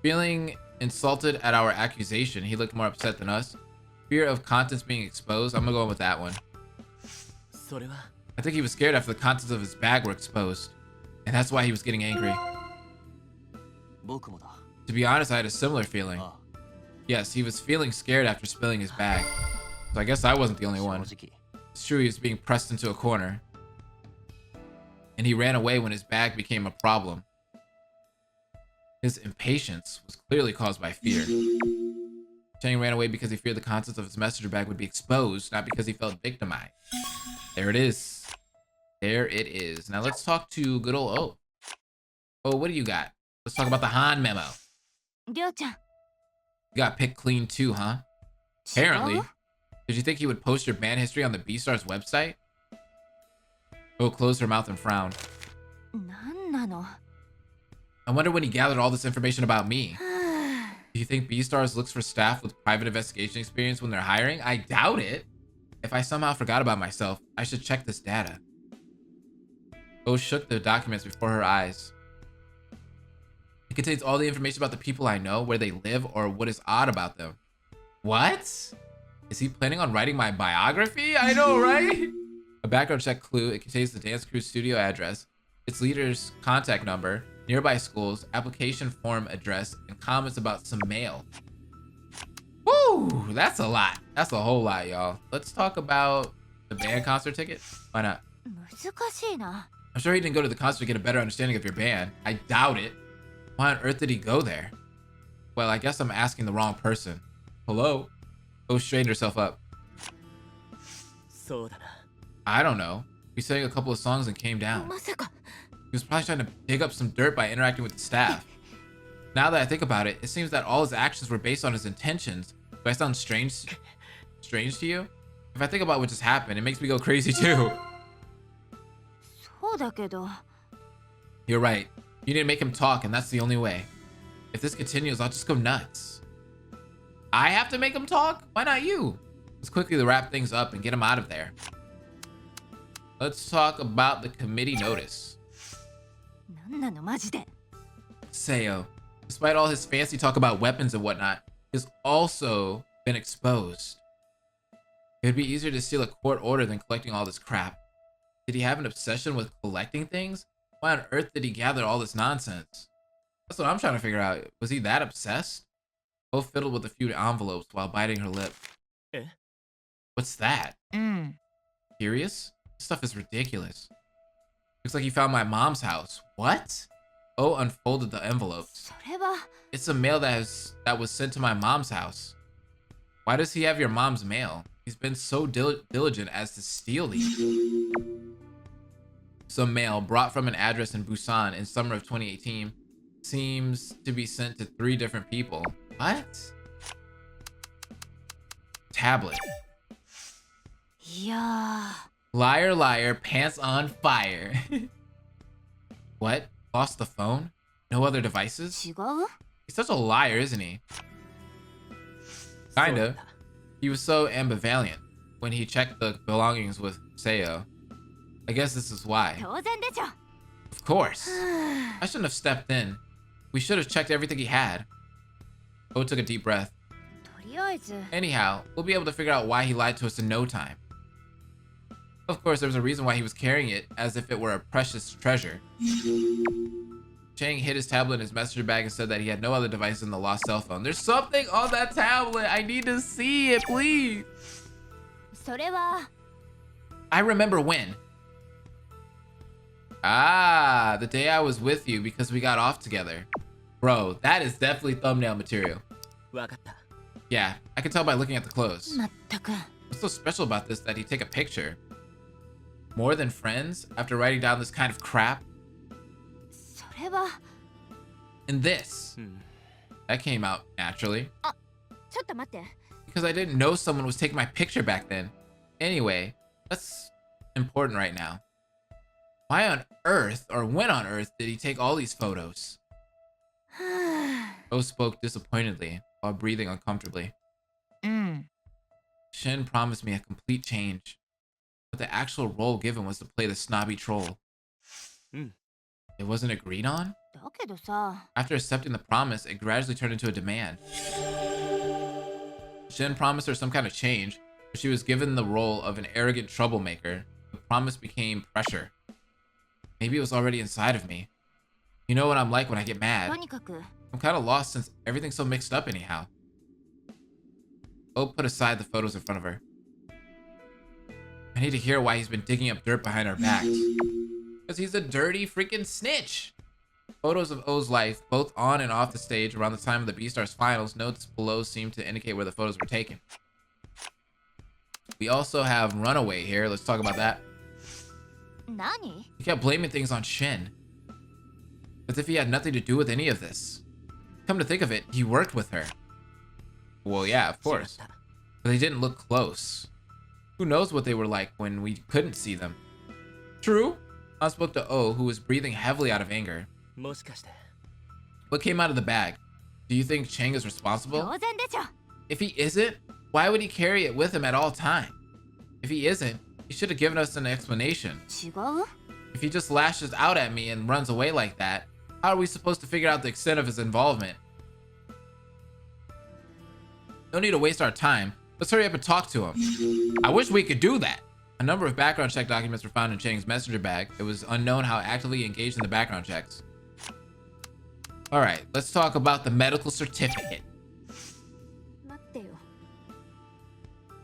Speaker 1: Feeling insulted at our accusation. He looked more upset than us. Fear of contents being exposed. I'm gonna go with that one.
Speaker 2: それは。
Speaker 1: I think he was scared after the contents of his bag were exposed. And that's why he was getting angry.
Speaker 2: 僕もだ。
Speaker 1: To be honest, I had a similar feeling.
Speaker 2: あ
Speaker 1: Yes, he was feeling scared after spilling his bag. So I guess I wasn't the only
Speaker 2: 正
Speaker 1: one.
Speaker 2: 直、
Speaker 1: It's true he was being pressed into a corner. And he ran away when his bag became a problem. His impatience was clearly caused by fear. Chang ran away because he feared the contents of his messenger bag would be exposed, not because he felt victimized. There it is. There it is. Now let's talk to good old O. Oh, what do you got? Let's talk about the Han memo.
Speaker 4: Ryo-chan.
Speaker 1: You got picked clean too, huh? Apparently. Did you think he would post your band history on the Beastars website? O closed her mouth and frowned.
Speaker 4: なんなの?
Speaker 1: I wonder when he gathered all this information about me. Do you think Beastars looks for staff with private investigation experience when they're hiring? I doubt it. If I somehow forgot about myself, I should check this data. O shook the documents before her eyes. It contains all the information about the people I know, where they live, or what is odd about them. What? Is he planning on writing my biography? I know, right? A background check clue. It contains the dance crew studio address, its leader's contact number, nearby schools, application form address, and comments about some mail. Woo! That's a lot. That's a whole lot, y'all. Let's talk about the band concert ticket. Why not?
Speaker 4: 難しいな.
Speaker 1: I'm sure he didn't go to the concert to get a better understanding of your band. I doubt it. Why on earth did he go there? Well, I guess I'm asking the wrong person. Hello? O straightened herself up.
Speaker 2: そうだな。
Speaker 1: I don't know. We sang a couple of songs and came down.
Speaker 4: まさか.
Speaker 1: He was probably trying to dig up some dirt by interacting with the staff. Now that I think about it, it seems that all his actions were based on his intentions. Do I sound strange to you? If I think about what just happened, it makes me go crazy too.
Speaker 4: そうだけど.
Speaker 1: You're right. You need to make him talk, and that's the only way. If this continues, I'll just go nuts. I have to make him talk? Why not you? Let's quickly wrap things up and get him out of there. Let's talk about the committee notice.
Speaker 4: なんなのマジで.
Speaker 1: Seo, despite all his fancy talk about weapons and whatnot, has also been exposed. It would be easier to steal a court order than collecting all this crap. Did he have an obsession with collecting things? Why on earth did he gather all this nonsense? That's what I'm trying to figure out. Was he that obsessed? Both fiddled with a few envelopes while biting her lip.
Speaker 2: Eh?
Speaker 1: What's that? Curious? This stuff is ridiculous. Looks like he found my mom's house. What? O unfolded the envelopes.
Speaker 4: それは.
Speaker 1: It's a mail that was sent to my mom's house. Why does he have your mom's mail? He's been so diligent as to steal these. Some mail brought from an address in Busan in summer of 2018 seems to be sent to 3 different people. What? Tablet.
Speaker 4: いや.
Speaker 1: Liar, liar, pants on fire. What? Lost the phone? No other devices?
Speaker 4: 違う?
Speaker 1: He's such a liar, isn't he? Kinda. He was so ambivalent when he checked the belongings with Seo. I guess this is why.
Speaker 4: 当然でしょ.
Speaker 1: Of course. I shouldn't have stepped in. We should have checked everything he had. O took a deep breath.
Speaker 4: とりあえず.
Speaker 1: Anyhow, we'll be able to figure out why he lied to us in no time. Of course, there was a reason why he was carrying it as if it were a precious treasure. Chang hid his tablet in his messenger bag and said that he had no other device than the lost cell phone. There's something on that tablet. I need to see it, please.
Speaker 4: それは.
Speaker 1: I remember when. Ah, the day I was with you because we got off together. Bro, that is definitely thumbnail material.
Speaker 2: わかった。
Speaker 1: Yeah, I can tell by looking at the clothes.
Speaker 4: まったく.
Speaker 1: What's so special about this that he'd take a picture? More than friends after writing down this kind of crap?
Speaker 4: それは.
Speaker 1: And this. That came out naturally.
Speaker 4: ちょっと待って.
Speaker 1: Because I didn't know someone was taking my picture back then. Anyway, that's important right now. Why on earth, or when on earth, did he take all these photos? O spoke disappointedly while breathing uncomfortably. Shin promised me a complete change, but the actual role given was to play the snobby troll. It wasn't agreed on?
Speaker 4: だけどさ.
Speaker 1: After accepting the promise, it gradually turned into a demand. Shin promised her some kind of change, but she was given the role of an arrogant troublemaker. The promise became pressure. Maybe it was already inside of me. You know what I'm like when I get mad.
Speaker 4: とにかく.
Speaker 1: I'm kind of lost since everything's so mixed up anyhow. O put aside the photos in front of her. I need to hear why he's been digging up dirt behind our backs. Because he's a dirty freaking snitch. Photos of O's life, both on and off the stage around the time of the Beastars finals. Notes below seem to indicate where the photos were taken. We also have Runaway here. Let's talk about that.
Speaker 4: Nani?
Speaker 1: He kept blaming things on Shin, as if he had nothing to do with any of this. Come to think of it, he worked with her. Well, yeah, of course. But they didn't look close. Who knows what they were like when we couldn't see them? True. I spoke to O, who was breathing heavily out of anger. What came out of the bag? Do you think Chang is responsible? If he isn't, why would he carry it with him at all times? If he isn't, he should have given us an explanation. If he just lashes out at me and runs away like that, how are we supposed to figure out the extent of his involvement? No need to waste our time. Let's hurry up and talk to him. I wish we could do that. A number of background check documents were found in Chang's messenger bag. It was unknown how actively engaged in the background checks. All right, let's talk about the medical certificate.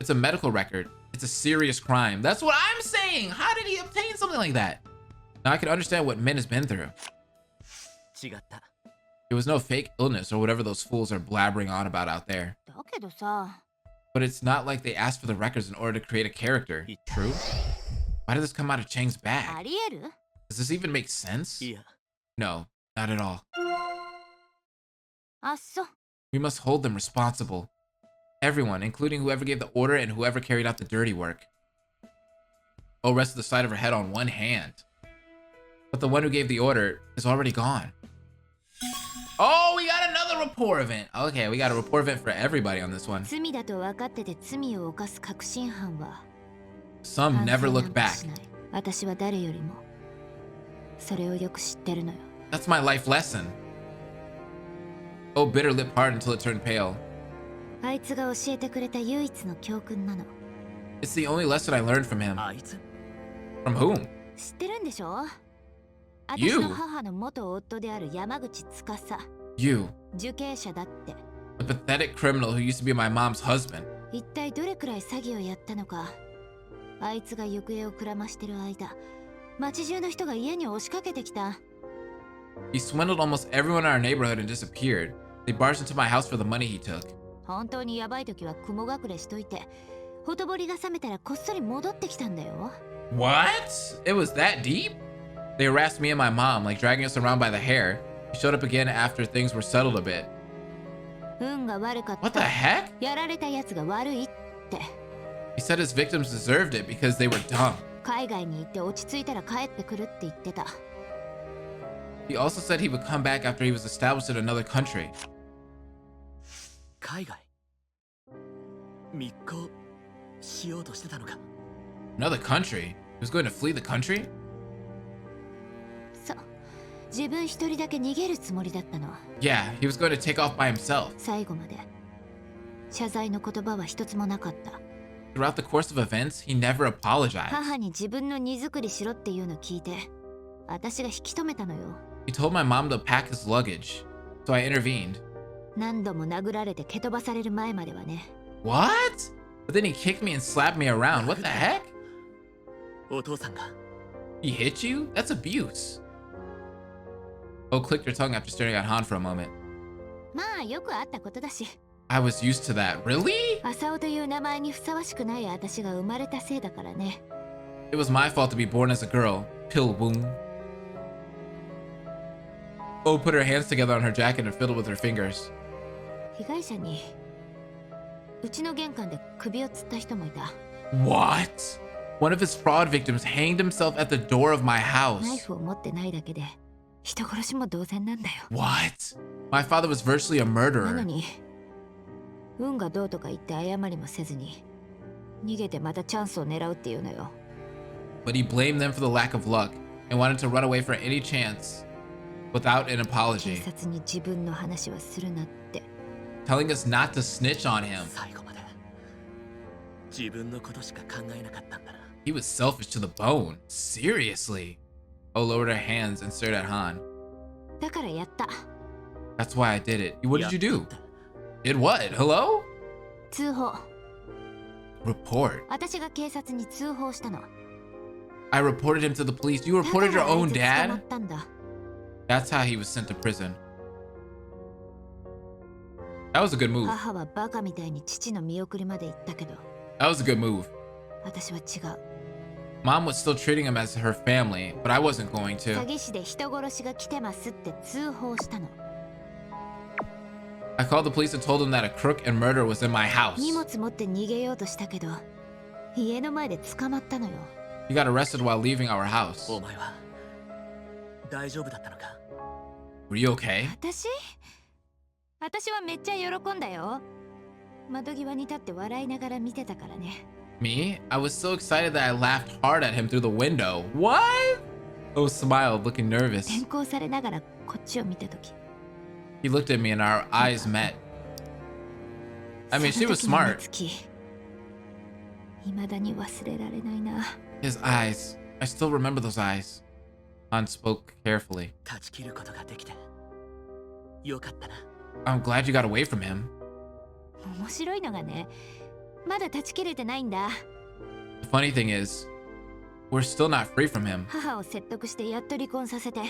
Speaker 1: It's a medical record. It's a serious crime. That's what I'm saying. How did he obtain something like that? Now I can understand what Min has been through. It was no fake illness or whatever those fools are blabbering on about out there. But it's not like they asked for the records in order to create a character. True? Why did this come out of Chang's bag? Does this even make sense? No, not at all. We must hold them responsible. Everyone, including whoever gave the order and whoever carried out the dirty work. O rested the side of her head on one hand. But the one who gave the order is already gone. Oh, we got another rapport event. Okay, we got a rapport event for everybody on this one. Some never look back. That's my life lesson. Oh, bit her lip hard until it turned pale. It's the only lesson I learned from him. From whom? You. You. The pathetic criminal who used to be my mom's husband. He swindled almost everyone in our neighborhood and disappeared. They barged into my house for the money he took. What? It was that deep? They harassed me and my mom, like dragging us around by the hair. He showed up again after things were settled a bit. What the heck? He said his victims deserved it because they were dumb. He also said he would come back after he was established in another country. Another country? He was going to flee the country? Yeah, he was going to take off by himself. Throughout the course of events, he never apologized. He told my mom to pack his luggage, so I intervened. What? But then he kicked me and slapped me around. What the heck? He hit you? That's abuse. Oh clicked her tongue after staring at Han for a moment. I was used to that. Really? It was my fault to be born as a girl. Pill wound. Oh put her hands together on her jacket and fiddled with her fingers. What? One of his fraud victims hanged himself at the door of my house. What? My father was virtually a murderer. But he blamed them for the lack of luck and wanted to run away for any chance without an apology. Telling us not to snitch on him. He was selfish to the bone. Seriously. Oh lowered her hands and stared at Han. That's why I did it. What did you do? Did what? Hello? Report?
Speaker 4: 私が警察に通報したの。
Speaker 1: I reported him to the police. You
Speaker 4: だ
Speaker 1: reported
Speaker 4: か
Speaker 1: your
Speaker 4: らあい
Speaker 1: own
Speaker 4: つ捕ま
Speaker 1: dad?
Speaker 4: ったんだ。
Speaker 1: That's how he was sent to prison. That was a good move.
Speaker 4: 母はバカみたいに父の見送りまで行ったけど、
Speaker 1: That was a good move.
Speaker 4: 私は違う。
Speaker 1: Mom was still treating him as her family, but I wasn't going
Speaker 4: 詐
Speaker 1: to.
Speaker 4: 欺師で人殺しが来てますって通報したの。
Speaker 1: I called the police and told them that a crook and murder was in my house.
Speaker 4: 荷物持って逃げようとしたけど、家の前で捕まったのよ。
Speaker 1: He got arrested while leaving our house.
Speaker 2: お前は大丈夫だったのか？
Speaker 1: Were you okay?
Speaker 4: 私はめっちゃ喜んだよ。窓際に立って笑いながら見てたからね。
Speaker 1: Me? I was so excited that I laughed hard at him through the window. What? O smiled, looking nervous.
Speaker 4: 転校されながらこっちを見たとき。
Speaker 1: He looked at me and our eyes met. I mean, she was smart.
Speaker 4: 未だに忘れられないな。
Speaker 1: His eyes. I still remember those eyes. Han spoke carefully.
Speaker 2: 断ち切ることができてよかったな。
Speaker 1: I'm glad you got away from him.
Speaker 4: 面白いのがね、まだ断ち切れてないんだ。
Speaker 1: The funny thing is, we're still not free from him.
Speaker 4: 母を説得してやっと離婚させて、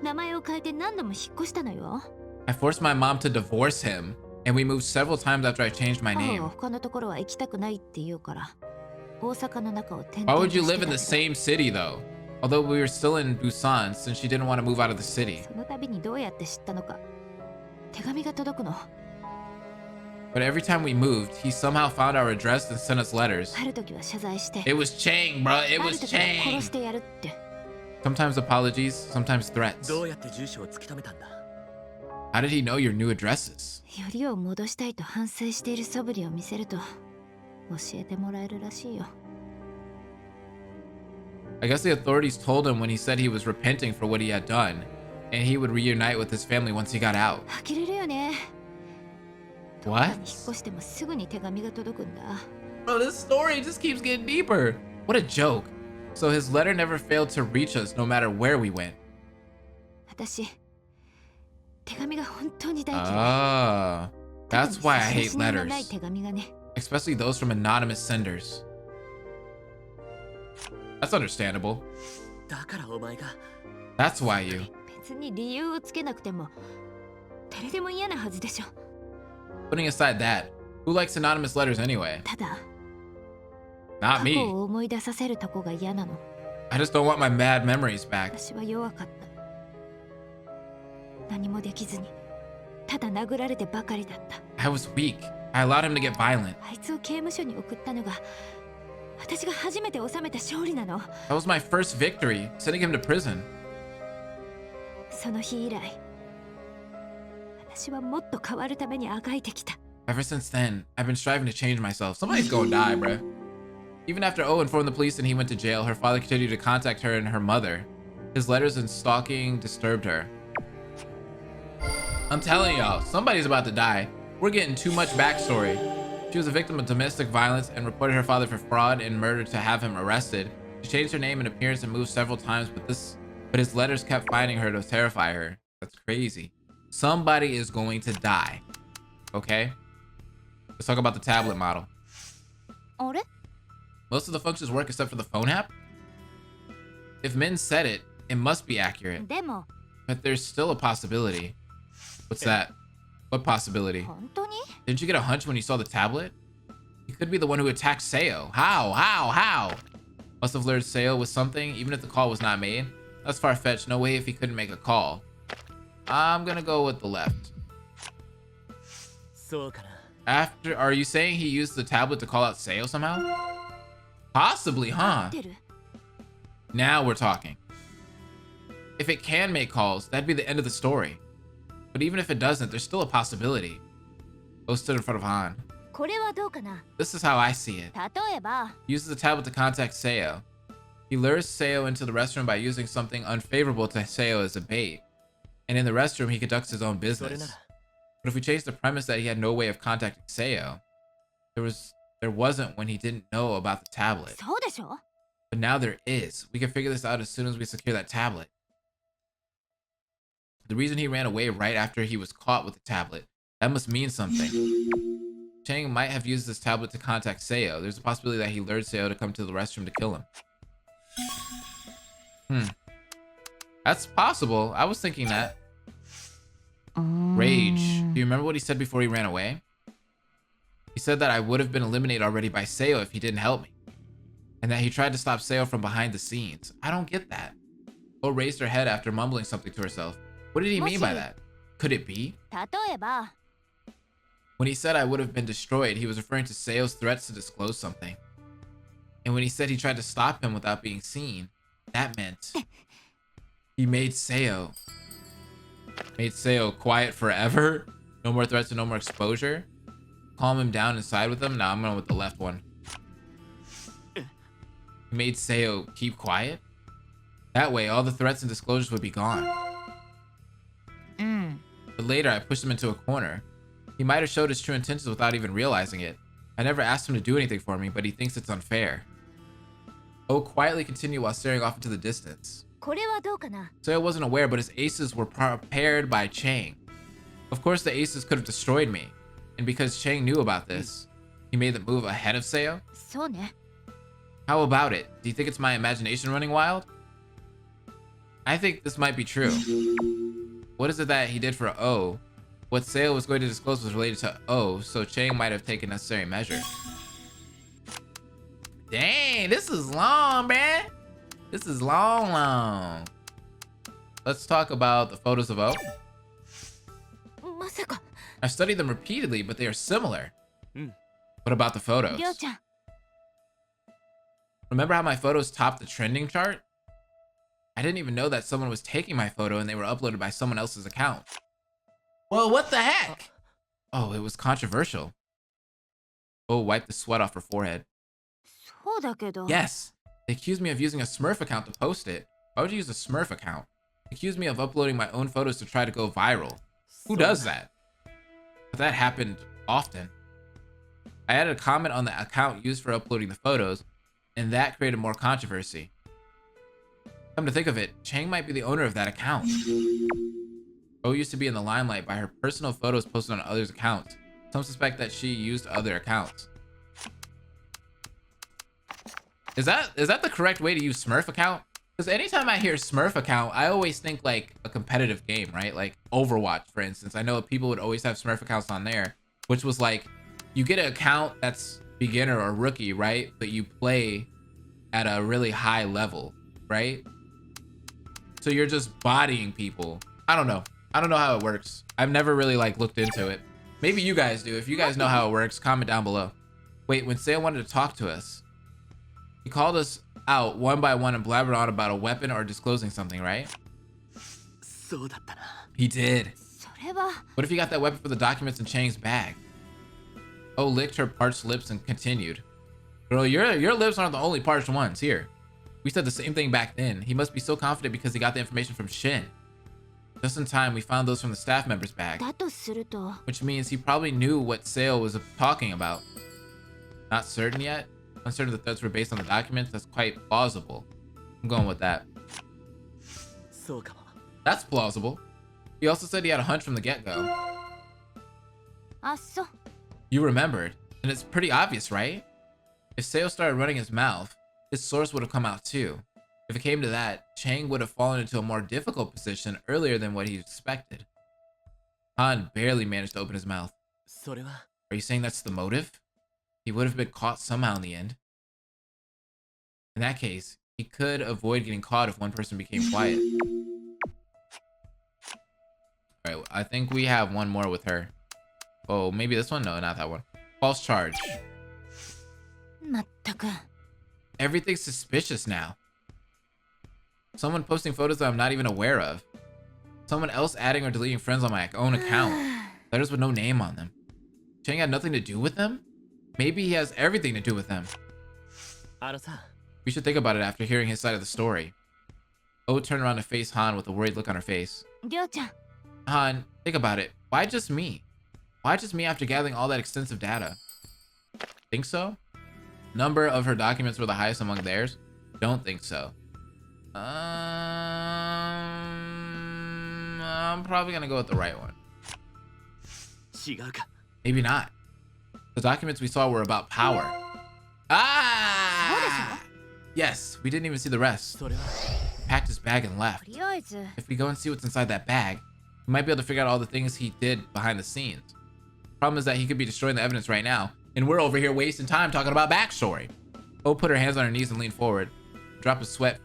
Speaker 4: 名前を変えて何度も引っ越したのよ。
Speaker 1: I forced my mom to divorce him, and we moved several times after I changed my
Speaker 4: 母
Speaker 1: name.
Speaker 4: は他のところは行きたくないって言うから、大阪の中を転
Speaker 1: Why
Speaker 4: 々と
Speaker 1: would you
Speaker 4: して
Speaker 1: live
Speaker 4: た
Speaker 1: in
Speaker 4: け
Speaker 1: the
Speaker 4: ど、
Speaker 1: same city though? Although we were still in Busan since she didn't want to move out of the city.
Speaker 4: その度にどうやって知ったのか。手紙が届くの。
Speaker 1: But every time we moved, he somehow found our address and sent us letters.
Speaker 4: ある時は謝罪して、
Speaker 1: It was Chang, bro. It
Speaker 4: あ
Speaker 1: was
Speaker 4: る時は殺
Speaker 1: Chang.
Speaker 4: してやるって。
Speaker 1: Sometimes apologies, sometimes threats.
Speaker 2: どうやって住所を突き止めたんだ？
Speaker 1: How did he know your new addresses?
Speaker 4: よりを戻したいと反省している素振りを見せると教えてもらえるらしいよ。
Speaker 1: I guess the authorities told him when he said he was repenting for what he had done, and he would reunite with his family once he got out.
Speaker 4: 呆れるよね。
Speaker 1: What?
Speaker 4: 引っ越してもすぐに手紙が届くんだ。
Speaker 1: Bro, this story just keeps getting deeper. What a joke. So his letter never failed to reach us no matter where we went.
Speaker 4: 私、手紙が本当に大嫌い。
Speaker 1: Ah, that's why I hate
Speaker 4: 特に差出人のない
Speaker 1: letters,
Speaker 4: 手紙がね。
Speaker 1: especially those from anonymous senders. That's understandable.
Speaker 2: だからお前が
Speaker 1: That's why you.
Speaker 4: 別に理由をつけなくても誰でも嫌なはずでしょ。
Speaker 1: Putting aside that, who likes anonymous letters anyway?
Speaker 4: ただ、
Speaker 1: Not
Speaker 4: 過
Speaker 1: me.
Speaker 4: 去を思い出させるとこが嫌なの。
Speaker 1: I just don't want my bad memories back.
Speaker 4: 私は弱かった。何もできずに、ただ殴られてばかりだった。
Speaker 1: I was weak. I allowed him to get violent.
Speaker 4: あいつを刑務所に送ったのが私が初めて収めた勝利なの。
Speaker 1: That was my first victory, sending him to prison.
Speaker 4: その日以来、私はもっと変わるためにあがいてきた。
Speaker 1: Ever since then, I've been striving to change myself. Somebody's gonna die, bruh. Even after O informed the police and he went to jail, her father continued to contact her and her mother. His letters and stalking disturbed her. I'm telling y'all, somebody's about to die. We're getting too much backstory. She was a victim of domestic violence and reported her father for fraud and murder to have him arrested. She changed her name and appearance and moved several times, but his letters kept finding her to terrify her. That's crazy. Somebody is going to die. Okay? Let's talk about the tablet model.
Speaker 4: あれ？
Speaker 1: Most of the functions work except for the phone app. If Min said it, it must be accurate.
Speaker 4: でも、
Speaker 1: But there's still a possibility. What's that? What possibility?
Speaker 4: 本当に？
Speaker 1: Didn't you get a hunch when you saw the tablet? He could be the one who attacked Seo. How? Must have lured Seo with something, even if the call was not made. That's far-fetched. No way if he couldn't make a call. I'm gonna go with the left.
Speaker 2: そうかな。
Speaker 1: Are you saying he used the tablet to call out Seo somehow? Possibly,
Speaker 4: 合
Speaker 1: huh?
Speaker 4: ってる？
Speaker 1: Now we're talking. If it can make calls, that'd be the end of the story. But even if it doesn't, there's still a possibility. Bo stood in front of Han.
Speaker 4: これはどうかな？
Speaker 1: This is how I see it.
Speaker 4: 例えば、
Speaker 1: He uses the tablet to contact Seo. He lures Seo into the restroom by using something unfavorable to Seo as a bait. And in the restroom, he conducts his own
Speaker 2: それな
Speaker 1: business.
Speaker 2: ら
Speaker 1: But if we change the premise that he had no way of contacting Seo, there wasn't when he didn't know about the tablet.
Speaker 4: そうでしょ？
Speaker 1: But now there is. We can figure this out as soon as we secure that tablet. The reason he ran away right after he was caught with the tablet, that must mean something. Chang might have used this tablet to contact Seo. There's a possibility that he lured Seo to come to the restroom to kill him. That's possible. I was thinking that. Rage. Do you remember what he said before he ran away? He said that I would have been eliminated already by Seo if he didn't help me. And that he tried to stop Seo from behind the scenes. I don't get that. O raised her head after mumbling something to herself. What did he mean by that? Could it be?
Speaker 4: 例えば
Speaker 1: When he said I would have been destroyed, he was referring to Seo's threats to disclose something. And when he said he tried to stop him without being seen, that meant he made Seo quiet forever. No more threats and no more exposure. Calm him down inside with him. Nah, I'm going with the left one. He made Seo keep quiet. That way, all the threats and disclosures would be gone. But later, I pushed him into a corner. He might have showed his true intentions without even realizing it. I never asked him to do anything for me, but he thinks it's unfair. O quietly continued while staring off into the distance.
Speaker 4: これはどうかな
Speaker 1: Seo wasn't aware, but his aces were prepared by Chang. Of course, the aces could have destroyed me. And because Chang knew about this, he made the move ahead of Seo?
Speaker 4: そうね
Speaker 1: How about it? Do you think it's my imagination running wild? I think this might be true. What is it that he did for O? What Seo was going to disclose was related to O, so Chang might have taken necessary measure. Dang, this is long, man. This is long. Let's talk about the photos of O.
Speaker 4: まさか
Speaker 1: I've studied them repeatedly, but they are similar. What about the
Speaker 4: り
Speaker 1: photos?
Speaker 4: ょうちゃん
Speaker 1: Remember how my photos topped the trending chart? I didn't even know that someone was taking my photo and they were uploaded by someone else's account. Well, what the heck? Oh, it was controversial. Oh, wiped the sweat off her forehead.
Speaker 4: そうだけど
Speaker 1: Yes, they accused me of using a Smurf account to post it. Why would you use a Smurf account? They accused me of uploading my own photos to try to go viral. Who does that? But that happened often. I added a comment on the account used for uploading the photos, and that created more controversy. Come to think of it, Chang might be the owner of that account. O used to be in the limelight by her personal photos posted on others' accounts. Some suspect that she used other accounts. Is that the correct way to use Smurf account? Because anytime I hear Smurf account, I always think like a competitive game, right? Like Overwatch, for instance. I know people would always have Smurf accounts on there, which was like, you get an account that's beginner or rookie, right? But you play at a really high level, right? So you're just bodying people. I don't know. I don't know how it works. I've never really like looked into it. Maybe you guys do. If you guys know how it works, comment down below. Wait, when Seo wanted to talk to us, he called us out one by one and blabbered on about a weapon or disclosing something, right?
Speaker 2: そうだったな
Speaker 1: He did.
Speaker 4: それは
Speaker 1: What if he got that weapon for the documents in Chang's bag? Oh, licked her parched lips and continued. Girl, your lips aren't the only parched ones here. We said the same thing back then. He must be so confident because he got the information from Shin. Just in time, we found those from the staff member's bag.
Speaker 4: だとすると
Speaker 1: Which means he probably knew what Seo was talking about. Not certain yet. Uncertain the threats were based on the documents. That's quite plausible. I'm going with that.
Speaker 2: そうかも
Speaker 1: That's plausible. He also said he had a hunch from the get-go.
Speaker 4: あそう
Speaker 1: You remembered. And it's pretty obvious, right? If Seo started running his mouth, his source would have come out too. If it came to that, Chang would have fallen into a more difficult position earlier than what he expected. Han barely managed to open his mouth.
Speaker 2: それは
Speaker 1: Are you saying that's the motive? He would have been caught somehow in the end. In that case, he could avoid getting caught if one person became quiet. Alright, I think we have one more with her. Oh, maybe this one? No, not that one. False charge.
Speaker 4: まったく
Speaker 1: Everything's suspicious now. Someone posting photos that I'm not even aware of. Someone else adding or deleting friends on my own account. Letters with no name on them. Chang had nothing to do with them? Maybe he has everything to do with them.
Speaker 2: あのさ
Speaker 1: We should think about it after hearing his side of the story. O turned around to face Han with a worried look on her face.
Speaker 4: りょうちゃん
Speaker 1: Han, think about it. Why just me? Why just me after gathering all that extensive data? Think so? Number of her documents were the highest among theirs? Don't think so. I'm probably gonna go with the right one.
Speaker 2: 違うか
Speaker 1: Maybe not. The documents we saw were about power. Ah! Yes, we didn't even see the rest. He packed his bag and left. If we go and see what's inside that bag, we might be able to figure out all the things he did behind the scenes. Problem is that he could be destroying the evidence right now, and we're over here wasting time talking about backstory. O put her hands on her knees and leaned forward. A drop of sweat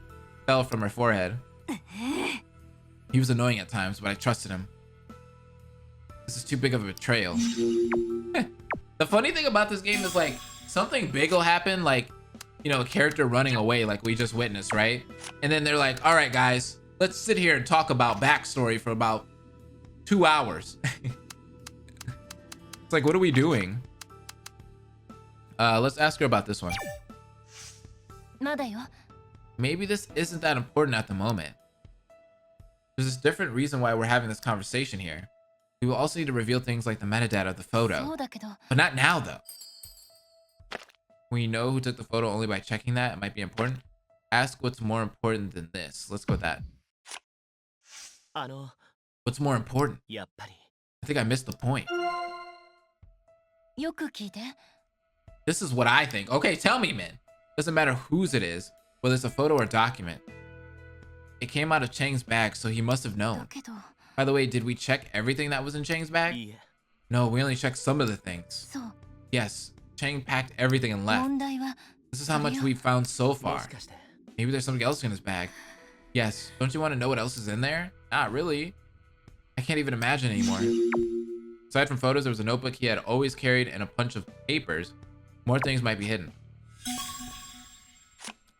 Speaker 1: fell from her forehead. He was annoying at times, but I trusted him. This is too big of a betrayal. The funny thing about this game is, like, something big will happen, like, you know, a character running away like we just witnessed, right? And then they're like, all right, guys, let's sit here and talk about backstory for about 2 hours. It's like, what are we doing? Let's ask her about this one. Maybe this isn't that important at the moment. There's this different reason why we're having this conversation here. We will also need to reveal things like the metadata of the photo. But not now, though. When you know who took the photo only by checking that, it might be important. Ask what's more important than this. Let's go with that. What's more important? I think I missed the point. This is what I think. Okay, tell me, man. Doesn't matter whose it is, whether it's a photo or document. It came out of Chang's bag, so he must have known. By the way, did we check everything that was in Chang's bag? No, we only checked some of the things. Yes, Chang packed everything and left. This is how much we've found so far. Maybe there's something else in his bag. Yes, don't you want to know what else is in there? Not really. I can't even imagine anymore. Aside from photos, there was a notebook he had always carried and a bunch of papers. More things might be hidden.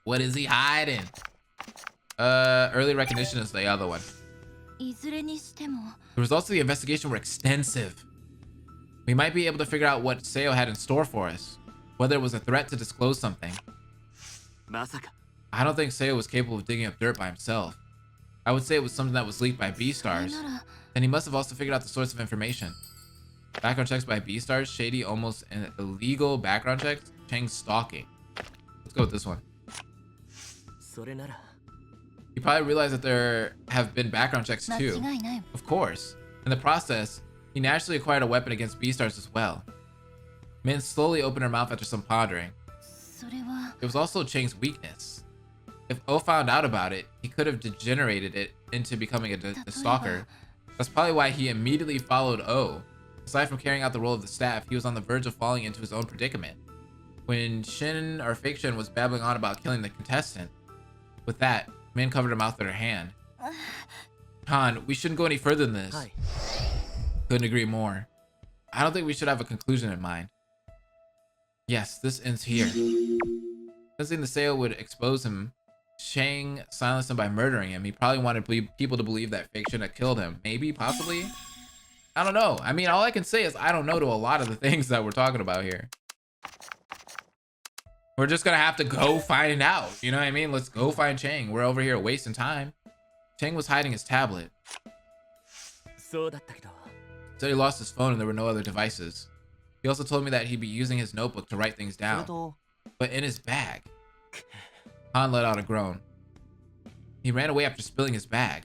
Speaker 1: What is he hiding? Early recognition is the other one. The results of the investigation were extensive. We might be able to figure out what Seo had in store for us. Whether it was a threat to disclose something. I don't think Seo was capable of digging up dirt by himself. I would say it was something that was leaked by B-Stars. And he must have also figured out the source of information. Background checks by B-Stars, shady, almost an illegal background checks. Chang's stalking. Let's go with this one. You probably realize that there have been background checks too. Of course. In the process, he naturally acquired a weapon against B-Stars as well. Min slowly opened her mouth after some pondering. It was also Chang's weakness. If O found out about it, he could have degenerated it into becoming a stalker. That's probably why he immediately followed O. Aside from carrying out the role of the staff, he was on the verge of falling into his own predicament. When Shin, or Fake Shin, was babbling on about killing the contestant, with that, Min covered her mouth with her hand. Han, we shouldn't go any further than this. Couldn't agree more. I don't think we should have a conclusion in mind. Yes, this ends here. Sensing the Seo would expose him, Chang silenced him by murdering him. He probably wanted people to believe that Fake Shin had killed him. Maybe, possibly? I don't know. I mean, all I can say is I don't know to a lot of the things that we're talking about here. We're just gonna have to go find out. You know what I mean? Let's go find Chang. We're over here wasting time. Chang was hiding his tablet. So he lost his phone and there were no other devices. He also told me that he'd be using his notebook to write things down. But in his bag. Han let out a groan. He ran away after spilling his bag.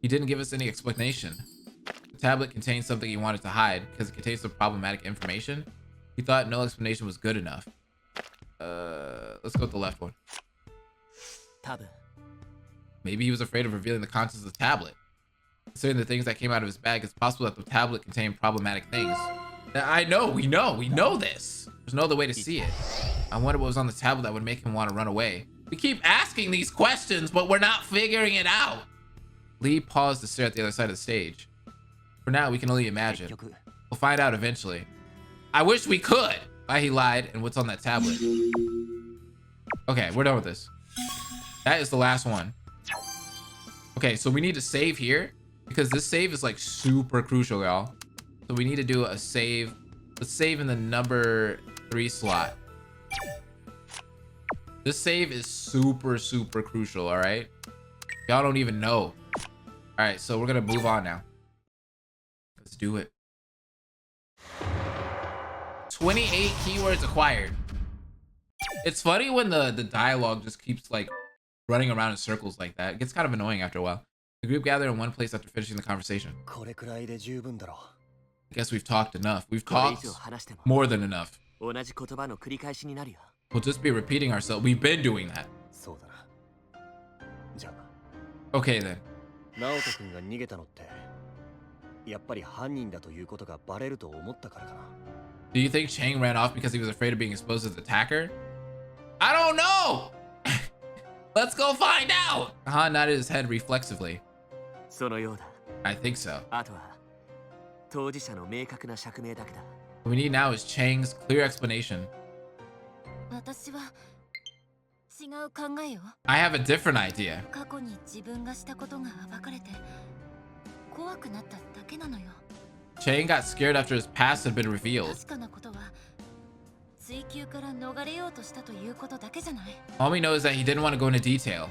Speaker 1: He didn't give us any explanation. The tablet contained something he wanted to hide because it contains some problematic information. He thought no explanation was good enough. Let's go with the left one. Maybe he was afraid of revealing the contents of the tablet. Considering the things that came out of his bag, it's possible that the tablet contained problematic things. I know, we know this. There's no other way to see it. I wonder what was on the tablet that would make him want to run away. We keep asking these questions, but we're not figuring it out. Lee paused to stare at the other side of the stage. For now, we can only imagine. We'll find out eventually. I wish we could. Why he lied and what's on that tablet. Okay, we're done with this. That is the last one. Okay, so we need to save here because this save is like super crucial, y'all. So we need to do a save. Let's save in the number 3 slot. This save is super, super crucial, all right? Y'all don't even know. All right, so we're gonna move on now. Let's do it. 28 keywords acquired. It's funny when the dialogue just keeps like running around in circles like that. It gets kind of annoying after a while. The group gathered in one place after finishing the conversation. I guess we've talked enough. We've
Speaker 2: これ以
Speaker 1: talked
Speaker 2: 上話しても
Speaker 1: more than enough.
Speaker 2: 同じ言葉の繰り返しになるよ。
Speaker 1: We'll just be repeating ourselves. We've been doing that.
Speaker 2: そうだな。じゃあ
Speaker 1: Okay then.
Speaker 2: 直人君が逃げたのってやっぱり犯人だということがバレると思ったからかな。
Speaker 1: Do you think Chang ran off because he was afraid of being exposed as the attacker? I don't know! Let's go find out! Han nodded his head reflexively.
Speaker 2: そのようだ。
Speaker 1: I think so.
Speaker 2: あとは当事者の明確な釈明だけだ。
Speaker 1: What we need now is Chang's clear explanation.
Speaker 4: 私は違う考えよ。
Speaker 1: I have a different idea.
Speaker 4: 過去に自分がしたことが暴かれて怖くなっただけなのよ。
Speaker 1: Chang got scared after his past had been revealed.
Speaker 4: 確かなことは追求から逃れようとしたということだけじゃない。
Speaker 1: All we know is that he didn't want to go into detail.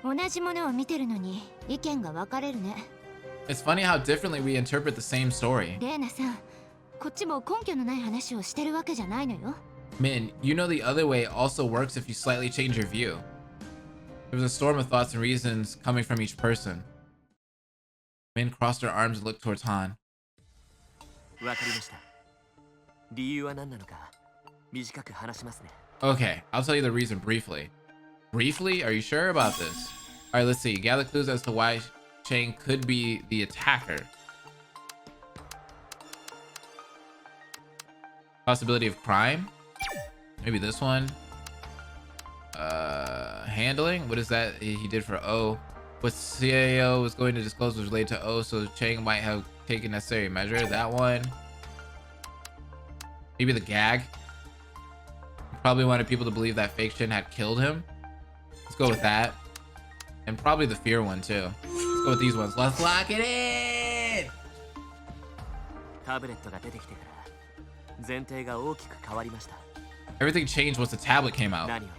Speaker 5: 同じものを見てるのに意見が分かれるね。
Speaker 1: It's funny how differently we interpret the same story.
Speaker 5: レーナさん、こっちも根拠のない話をしてるわけじゃないのよ。
Speaker 1: Min, you know the other way also works if you slightly change your view. There was a storm of thoughts and reasons coming from each person. Min crossed her arms and looked towards Han.
Speaker 2: わかりました。理由は何なのか短く話しますね。
Speaker 1: Okay, I'll tell you the reason briefly. Briefly? Are you sure about this? Alright, let's see. Gather clues as to why Chang could be the attacker. Possibility of crime? Maybe this one. Handling? What is that he did for O? What CAO was going to disclose was related to O, so Chang might have taken necessary measure. That one. Maybe the gag. He probably wanted people to believe that fake Shin had killed him. Let's go with that. And probably the fear one too. Let's go with these ones. Let's lock it in!
Speaker 2: タブレットが出てきてから前提が大きく変わりました。
Speaker 1: Everything changed once the tablet came out.
Speaker 2: 何よ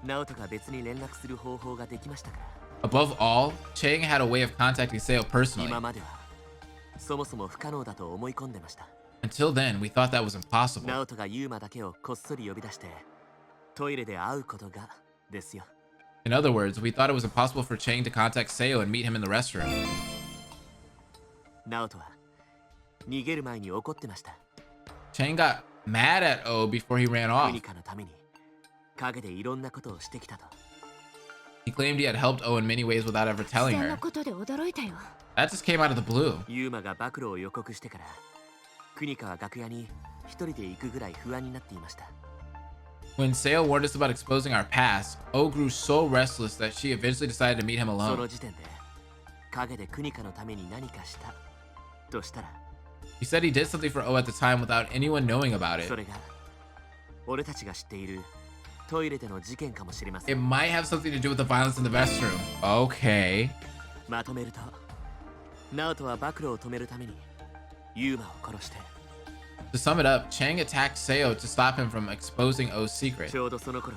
Speaker 2: り直人が別に連絡する方法ができましたから。
Speaker 1: Above all, Chang had a way of contacting Seo personally.
Speaker 2: 今まではそもそも不可能だと思い込んでました。
Speaker 1: Until then, we thought that was impossible.
Speaker 2: 直人がユーマだけをこっそり呼び出してトイレで会うことがですよ。
Speaker 1: In other words, we thought it was impossible for Chang to contact Seo and meet him in the restroom.
Speaker 2: 直人は逃げる前に怒ってました。
Speaker 1: Chang got mad at O before he ran off.
Speaker 2: クニカのために陰でいろんなことをしてきたと。
Speaker 1: He claimed he had helped O in many ways without ever
Speaker 5: 突
Speaker 1: telling
Speaker 5: 然の
Speaker 1: her.
Speaker 5: ことで驚いたよ。
Speaker 1: That just came out of the blue.
Speaker 2: ユーマが暴露を予告してからクニカは楽屋に一人で行くぐらい不安になっていました。
Speaker 1: When Seo warned us about exposing our past, O grew so restless that she eventually decided to meet him
Speaker 2: そ
Speaker 1: alone.
Speaker 2: の時点で陰でクニカのために何かしたとしたら
Speaker 1: He said he did something for O at the time without anyone knowing about it.
Speaker 2: それが俺たちが知っているトイレでの事件かもしれませ
Speaker 1: It
Speaker 2: ん。
Speaker 1: might have something to do with the violence in the restroom. Okay.
Speaker 2: まとめると直人は暴露を止めるためにユーマを殺して
Speaker 1: To sum it up, Chang attacked Seo to stop him from exposing O's secret.
Speaker 2: ちょうどその頃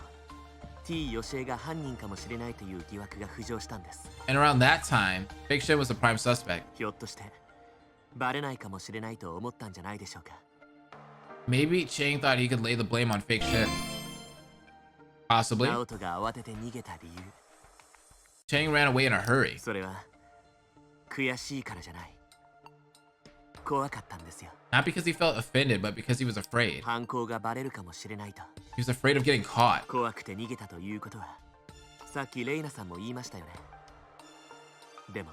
Speaker 2: T ヨシエが犯人かもしれないという疑惑が浮上したんです。
Speaker 1: And around that time, Fake Shin was the prime suspect.
Speaker 2: ひょっとしてバレないかもしれないと思ったんじゃないでしょうか。
Speaker 1: Maybe Chang thought he could lay the blame on Fake Shin. Possibly.
Speaker 2: 直人が慌てて逃げた理由
Speaker 1: Chang ran away in a hurry.
Speaker 2: それは悔しいからじゃない。怖かったんですよ。
Speaker 1: Not because he felt offended, but because he was afraid.
Speaker 2: 犯行がバレるかもしれないと。
Speaker 1: He was afraid of getting caught.
Speaker 2: 怖くて逃げたということはさっきレイナさんも言いましたよね。でも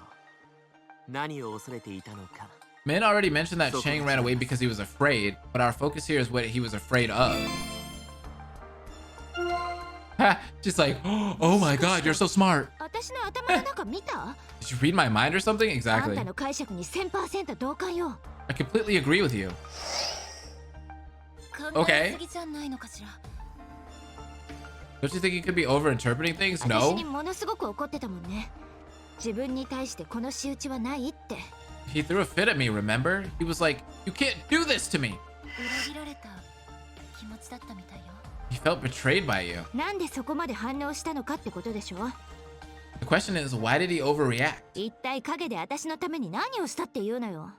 Speaker 2: 何を恐れていたのか。
Speaker 1: Min already mentioned that Chang ran away because he was afraid, but our focus here is what he was afraid of. Ha! She's like, oh my god, you're so smart.
Speaker 5: 私の頭の中見た？
Speaker 1: Did you read my mind or something?
Speaker 5: あん
Speaker 1: Exactly.
Speaker 5: たの解釈に 1000% 同感よ。
Speaker 1: I completely agree with you.
Speaker 4: 考えすぎじゃないのかしら。
Speaker 1: Don't you think he could be overinterpreting things?
Speaker 5: 私に
Speaker 1: No.
Speaker 5: ものすごく怒ってたもんね。自分に対してこの仕打ちはないって。
Speaker 1: He threw a fit at me, remember? He was like, you can't do this to me.
Speaker 4: 裏切られた気持ちだったみたいよ。
Speaker 1: He felt betrayed by you.
Speaker 5: なんでそこまで反応したのかってことでしょ。
Speaker 1: The question is, why did he overreact?
Speaker 5: 一体陰で私のために何をしたっていうのよ。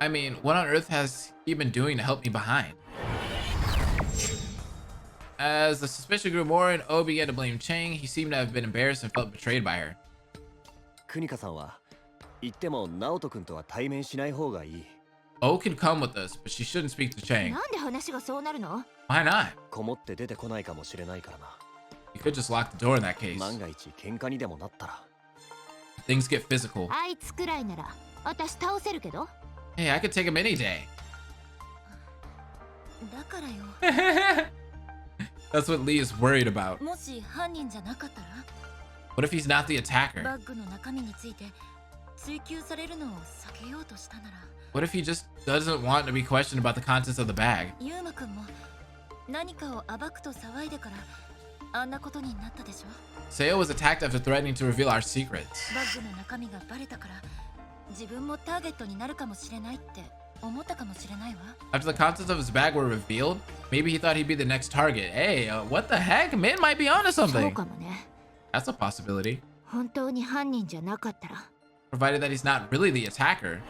Speaker 1: I mean, what on earth has he been doing to help me behind? As the suspicion grew more and O began to blame Chang, he seemed to have been embarrassed and felt betrayed by her.
Speaker 2: クニカさんは言っても直人君とは対面しない方がいい。
Speaker 1: O can come with us, but she shouldn't speak to Chang.
Speaker 5: なんで話がそうなるの？
Speaker 1: Why not?
Speaker 2: こもって出てこないかもしれないからな。
Speaker 1: You could just lock the door in that case.
Speaker 2: 万が一喧嘩にでもなったら。
Speaker 1: Things get physical.
Speaker 5: あいつくらいなら私倒せるけど。
Speaker 1: Hey, I could take him any day.
Speaker 4: だからよ。
Speaker 1: That's what Lee is worried about.
Speaker 4: もし犯人じゃなかったら、
Speaker 1: What if he's not the attacker?
Speaker 4: バッグの中身について追求されるのを避けようとしたなら、
Speaker 1: What if he just doesn't want to be questioned about the contents of the bag?
Speaker 4: ユーマくんも何かを暴くと騒いでからあんなことになったでしょ。
Speaker 1: Seo was attacked after threatening to reveal our secrets.
Speaker 4: バッグの中身がバレたから自分もターゲットになるかもしれないって思ったかもしれないわ。
Speaker 1: After the contents of his bag were revealed, maybe he thought he'd be the next target. Hey, what the heck? Man might be onto
Speaker 5: そう
Speaker 1: something.
Speaker 5: かもね。
Speaker 1: That's a possibility.
Speaker 5: 本当に犯人じゃなかったら。
Speaker 1: Provided that he's not really the attacker.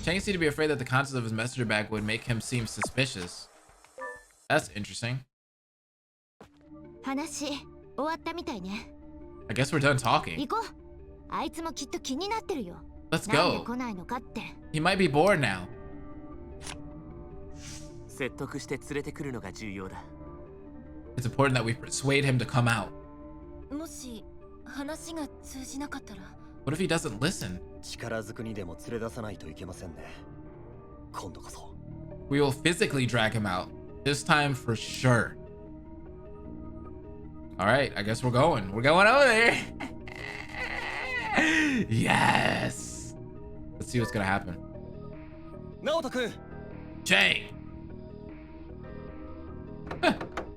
Speaker 1: Chang seemed to be afraid that the contents of his messenger bag would make him seem suspicious. That's interesting.
Speaker 5: 話終わったみたいね。
Speaker 1: I guess we're done
Speaker 5: 行
Speaker 1: talking.
Speaker 5: こう。あいつもきっと気になってるよ。
Speaker 1: Let's
Speaker 5: なんで
Speaker 1: go.
Speaker 5: 来ないのかって。
Speaker 1: He might be bored now.
Speaker 2: 説得して連れてくるのが重要だ。
Speaker 1: It's important that we persuade him to come out.
Speaker 4: もし話が通じなかったら、
Speaker 1: What if he doesn't listen?
Speaker 2: 力ずくにでも連れ出さないといけませんね。今度こそ。
Speaker 1: We will physically drag him out. This time for sure. Alright, I guess we're going. We're going over there. Yes. Let's see what's gonna happen.
Speaker 2: 直人君
Speaker 1: Chang!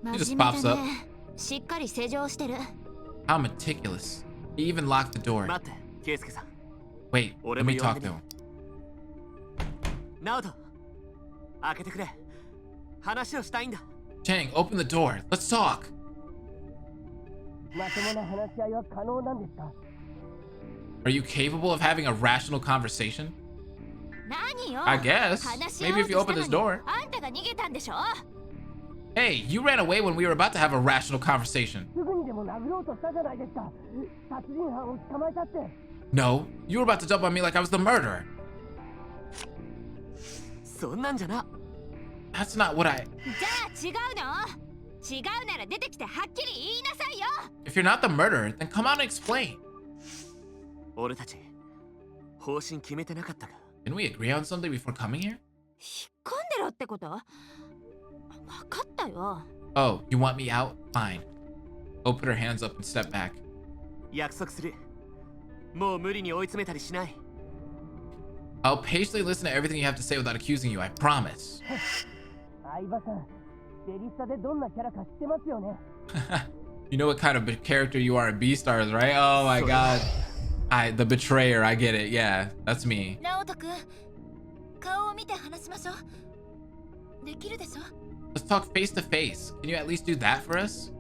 Speaker 1: He just
Speaker 5: 真面
Speaker 1: pops
Speaker 5: 目だ
Speaker 1: up.
Speaker 5: ね。しっかり施錠してる。
Speaker 1: How meticulous. He even locked the door.
Speaker 2: 待って、圭介さん。
Speaker 1: Wait, let me talk to him.
Speaker 2: 直人開けてくれ。話をしたいんだ。
Speaker 1: Chang, open the door. Let's talk.
Speaker 6: まともな話し合いは可能なんですか？
Speaker 1: Are you capable of having a rational conversation?
Speaker 5: 何よ。
Speaker 1: I guess.
Speaker 5: 話し合お
Speaker 1: Maybe
Speaker 5: う
Speaker 1: if you
Speaker 5: と
Speaker 1: open
Speaker 5: し
Speaker 1: this
Speaker 5: たの
Speaker 1: door.
Speaker 5: にあんたが逃げたんでしょ。
Speaker 1: Hey, you ran away when we were about to have a rational conversation.
Speaker 6: すぐにでも殴ろうとしたじゃないですか。殺人犯を捕まえたって。
Speaker 1: No, you were about to jump on me like I was the murderer.
Speaker 2: そんなんじゃな。
Speaker 1: That's not what I...
Speaker 5: じゃあ違うの？違うなら出てきてはっきり言いなさいよ。
Speaker 1: If you're not the murderer, then come out and explain.
Speaker 2: 俺たち方針決めてなかったか。
Speaker 1: Didn't we agree on something before coming here?
Speaker 5: 引っ込んでろってこと？分かったよ。
Speaker 1: Oh, you want me out? Fine. O put her hands up and stepped back.
Speaker 2: 約束する。もう無理に追い詰めたりしない。
Speaker 1: I'll patiently listen to everything you have to say without accusing you, I promise.
Speaker 6: 相葉さん、デリスタでどんなキャラか知ってますよね。
Speaker 1: You know what kind of character you are in Beastars, right? Oh my god. The betrayer, I get it. Yeah, that's me.
Speaker 4: 直人くん、顔を見て話しましょう。できるでしょ？
Speaker 1: Let's talk face to face. Can you at least do that for us?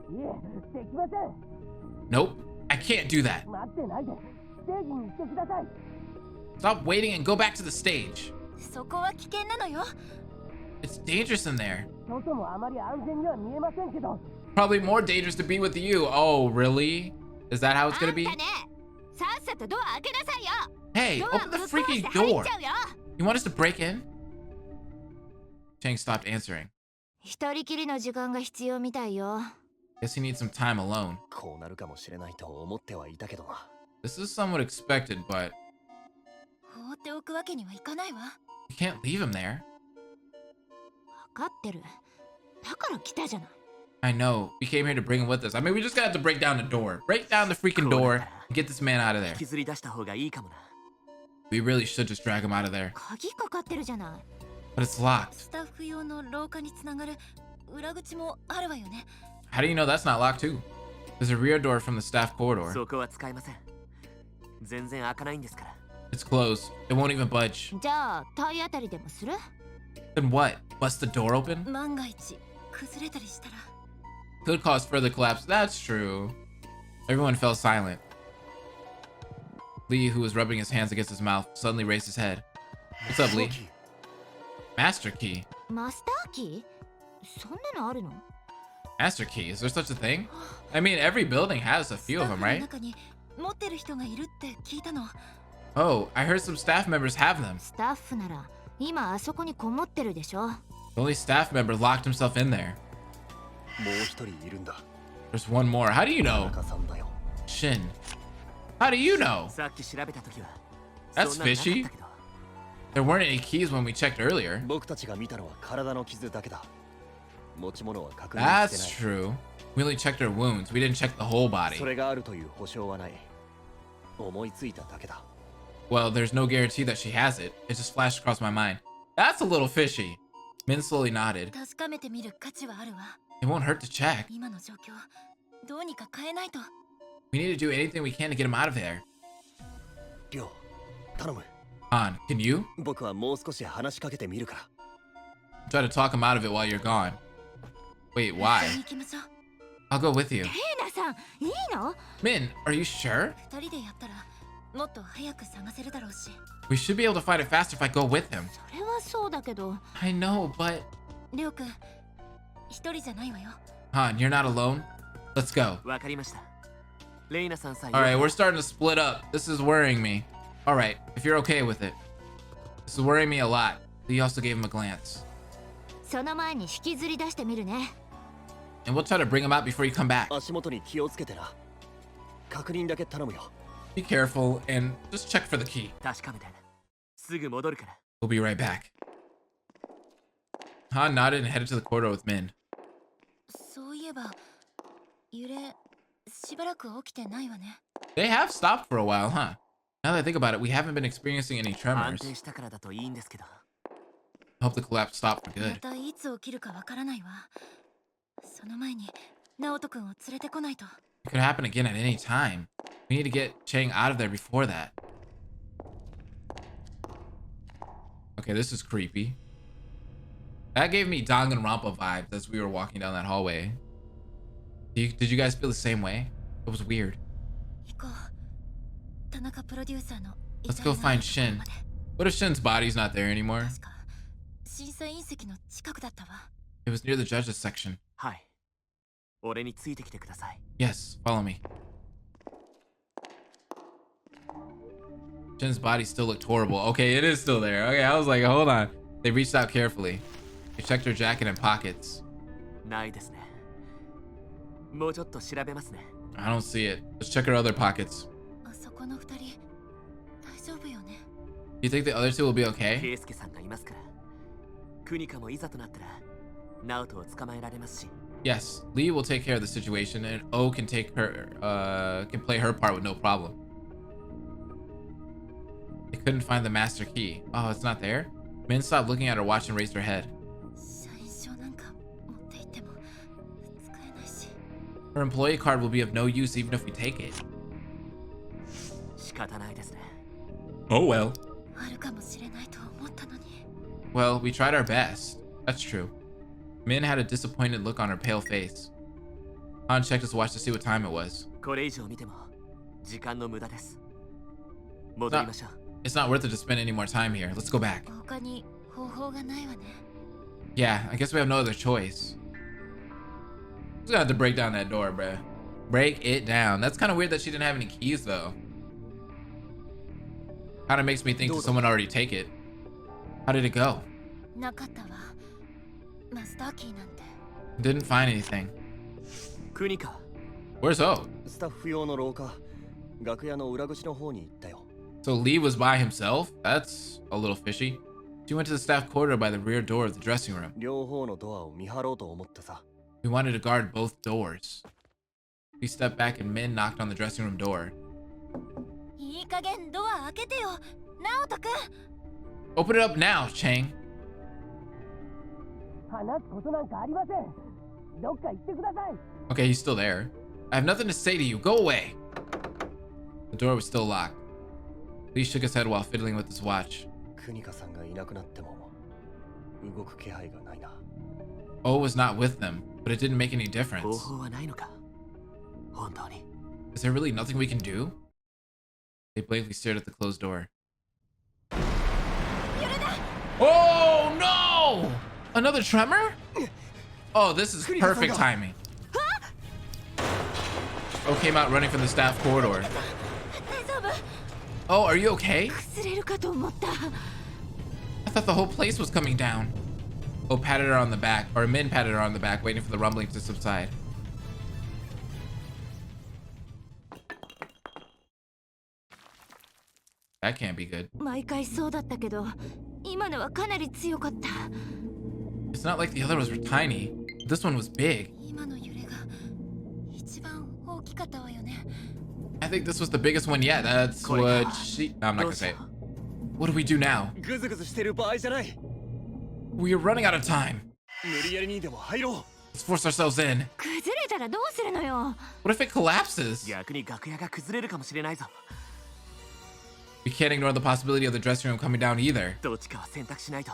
Speaker 6: いえ、できません。
Speaker 1: Nope, I can't do that.
Speaker 6: 待ってないで。ステージに行ってください。
Speaker 1: Stop waiting and go back to the stage.
Speaker 4: そこは危険なのよ。
Speaker 1: It's dangerous in there.
Speaker 6: 外もあまり安全には見えませんけど。
Speaker 1: Probably more dangerous to be with you. Oh, really? Is that how it's
Speaker 5: あ
Speaker 1: gonna
Speaker 5: んた
Speaker 1: be?
Speaker 5: ね、さっさとドア開けなさいよ。
Speaker 1: Hey,
Speaker 5: ドア
Speaker 1: open the
Speaker 5: ぶっ壊
Speaker 1: freaking
Speaker 5: して入
Speaker 1: door.
Speaker 5: っちゃうよ。
Speaker 1: You want us to break in? Chang stopped answering.
Speaker 5: 一人きりの時間が必要みたいよ。
Speaker 1: Guess he needs some time alone.
Speaker 2: こうなるかもしれないと思ってはいたけどな。
Speaker 1: This is somewhat expected, but
Speaker 4: 放っておくわけにはいかないわ。
Speaker 1: you can't leave him there.
Speaker 5: 分かってる。だから来たじゃない。
Speaker 1: I know. We came here to bring him with us. I mean, we just gotta have to break down the door. Break down the freaking door and get this man out of there.
Speaker 2: 引きずり出した方がいいかもな。
Speaker 1: We really should just drag him out of there.
Speaker 5: 鍵かかってるじゃない。
Speaker 1: But it's locked.
Speaker 4: スタッフ用の廊下につながる裏口もあるわよね。
Speaker 1: How do you know that's not locked too? There's a rear door from the staff corridor.
Speaker 2: そこは使えません。全然開かないんですから。
Speaker 1: It's closed. It won't even budge.
Speaker 5: じゃあ体当たりでもする？
Speaker 1: Then what? Bust the door open?
Speaker 4: 万が一崩れたりしたら。
Speaker 1: Could cause further collapse. That's true. Everyone fell silent. Lee, who was rubbing his hands against his mouth, suddenly raised his head. What's up, Lee? Master key.
Speaker 5: マスターキー？そんなのあるの？
Speaker 1: Master key. Is there such a thing? I mean, every building has a few of them,
Speaker 4: スタッフの
Speaker 1: right?
Speaker 4: 中に持っててる人がいるって聞いたの。
Speaker 1: Oh, I heard some staff members have them.
Speaker 5: スタッフなら今あそこにこもってるでしょ。
Speaker 1: The only staff member locked himself in there.
Speaker 2: もう一人いるんだ。
Speaker 1: There's one more. How do you know?
Speaker 2: 中さんだよ。
Speaker 1: Shin. How do you know?
Speaker 2: さっき調べたときは
Speaker 1: That's
Speaker 2: そんなのなかったけど
Speaker 1: There weren't any keys when we checked earlier.
Speaker 2: 僕たちが見たのは体の傷だけだ。持ち物は確認
Speaker 1: That's
Speaker 2: してない。
Speaker 1: true. We only checked her wounds. We didn't check the whole body.
Speaker 2: それがあるという保証はない。思いついただけだ。
Speaker 1: Well, there's no guarantee that she has it. It just flashed across my mind. That's a little fishy. Min slowly nodded.
Speaker 4: 確かめてみる価値はあるわ。
Speaker 1: It won't hurt to check.
Speaker 4: 今の状況、どうにか変えないと。
Speaker 1: We need to do anything we can to get him out of there.
Speaker 2: りょう、頼む。
Speaker 1: Han, can you?
Speaker 2: 僕はもう少し話しかけてみるから。
Speaker 1: Try to talk him out of it while you're gone. Wait,
Speaker 4: 一緒に
Speaker 1: why?
Speaker 4: 行きましょう。
Speaker 1: I'll go with you.
Speaker 5: レイナさん、いいの？
Speaker 1: Min, are you sure?
Speaker 4: 二人でやったらもっと早く探せるだろうし。
Speaker 1: We should be able to find it faster if I go with him.
Speaker 5: それはそうだけど。
Speaker 1: I know, but...
Speaker 4: りょうくん、一人じゃないわよ。
Speaker 1: Han, you're not alone? Let's go.
Speaker 2: わかりました。レイナさんさえ。
Speaker 1: Alright, we're starting to split up. This is worrying me. Alright, if you're okay with it. This is worrying me a lot. Lee also gave him a glance.
Speaker 5: その前に引きずり出してみるね。
Speaker 1: And we'll try to bring him out before you come back.
Speaker 2: 足元に気をつけてな。確認だけ頼むよ。
Speaker 1: Be careful and just check for the key.
Speaker 2: 確かめて。すぐ戻るから。
Speaker 1: We'll be right back. Han nodded and headed to the corridor with Min.
Speaker 4: そういえば、揺れ、しばらく起きてないわね。
Speaker 1: They have stopped for a while, huh? Now that I think about it, we haven't been experiencing any
Speaker 2: 安
Speaker 1: tremors.
Speaker 2: 定したからだといいんですけど。
Speaker 1: I hope the collapse stopped for
Speaker 4: ま
Speaker 1: good.
Speaker 4: たいつ起きるかわからないわ。その前に、直人くんを連れてこないと。
Speaker 1: It could happen again at any time. We need to get Chang out of there before that. Okay, this is creepy. That gave me Danganronpa vibes as we were walking down that hallway. Did you guys feel the same way? It was weird.
Speaker 4: 行こう。田中プロデューサーの遺
Speaker 1: Let's
Speaker 4: 体
Speaker 1: go
Speaker 4: がある
Speaker 1: find
Speaker 4: ところ
Speaker 1: Shin.
Speaker 4: まで。
Speaker 1: What if Shin's body's not there anymore?
Speaker 4: 確か、審査員席の近くだったわ。
Speaker 1: It was near the judges section.
Speaker 2: はい。俺についてきてください。
Speaker 1: Yes, follow me. Shin's body still looked horrible. Okay, it is still there. Okay, I was like, hold on. They reached out carefully. They checked her jacket and pockets.
Speaker 2: ないですね。もうちょっと調べますね。
Speaker 1: I don't see it. Let's check her other pockets.
Speaker 4: あそこの二人、大丈夫よね。
Speaker 1: You think the other two will be okay?
Speaker 2: ケイスケさんがいますから。クニカもいざとなったら、ナオトを捕まえられますし。
Speaker 1: Yes, Lee will take care of the situation, and O can take her, can play her part with no problem. They couldn't find the master key. Oh, it's not there? Min stopped looking at her watch and raised her head.
Speaker 4: 社員証なんか持って行っても使えないし。
Speaker 1: Her employee card will be of no use even if we take it.
Speaker 2: 仕方ないですね。
Speaker 1: Oh well.
Speaker 4: あるかもしれないと思ったのに。
Speaker 1: Well, we tried our best. That's true. Min had a disappointed look on her pale face. Han checked his watch to see what time it was.
Speaker 2: これ以上見ても時間の無駄です。戻りましょう。
Speaker 1: It's not worth it to spend any more time here. Let's go back.
Speaker 4: 他に方法がないわね。
Speaker 1: Yeah, I guess we have no other choice. Just gonna have to break down that door, bruh. Break it down. That's kind of weird that she didn't have any keys, though. Kind of makes me think, did someone already take it? How did it go?
Speaker 4: なかったわ。マスターキーなんて。
Speaker 1: Didn't find anything.
Speaker 2: クニカ、
Speaker 1: Where's O?
Speaker 2: スタッフ用の廊下、楽屋の裏口の方に行ったよ。
Speaker 1: So Lee was by himself? That's a little fishy. She went to the staff quarter by the rear door of the dressing room.
Speaker 2: 両方のドアを見張ろうと思ってさ。
Speaker 1: We wanted to guard both doors. We stepped back and Min knocked on the dressing room door.
Speaker 4: いい加減ドア開けてよ、直人くん。
Speaker 1: Open it up now, Chang.
Speaker 6: 話すことなんかありません。どっか行ってください。
Speaker 1: Okay, he's still there. I have nothing to say to you. Go away. The door was still locked. Lee shook his head while fiddling with his watch.
Speaker 2: クニカさんがいなくなっても動く気配がないな。
Speaker 1: O was not with them, but it didn't make any
Speaker 2: 方
Speaker 1: difference.
Speaker 2: 法はないのか。本当に。
Speaker 1: Is there really nothing we can do? They blankly stared at the closed door. Oh no! Another tremor? Oh, this is perfect timing. O came out running from the staff corridor. Oh, are you okay?
Speaker 5: 崩れるかと思った。
Speaker 1: I thought the whole place was coming down. Oh, patted her on the back, or Min patted her on the back, waiting for the rumbling to subside. That can't be good.
Speaker 5: 毎回そうだったけど、今のはかなり強かった。
Speaker 1: It's not like the other ones were tiny. This one was big.
Speaker 4: 今の揺れが一番大きかったわよね。
Speaker 1: I think this was the biggest one yet. That's what she... No, I'm not gonna say it. What do we do now?
Speaker 2: グズグズしてる場合じゃない。
Speaker 1: We are running out of time.
Speaker 2: 無理やりにでも入ろ
Speaker 1: Let's force ourselves in.
Speaker 5: 崩れたらどうするのよ。
Speaker 1: What if it collapses?
Speaker 2: う。逆に楽屋が崩れるかもしれないぞ。
Speaker 1: We can't ignore the possibility of the dressing room coming down either.
Speaker 2: どっちかは選択しないと。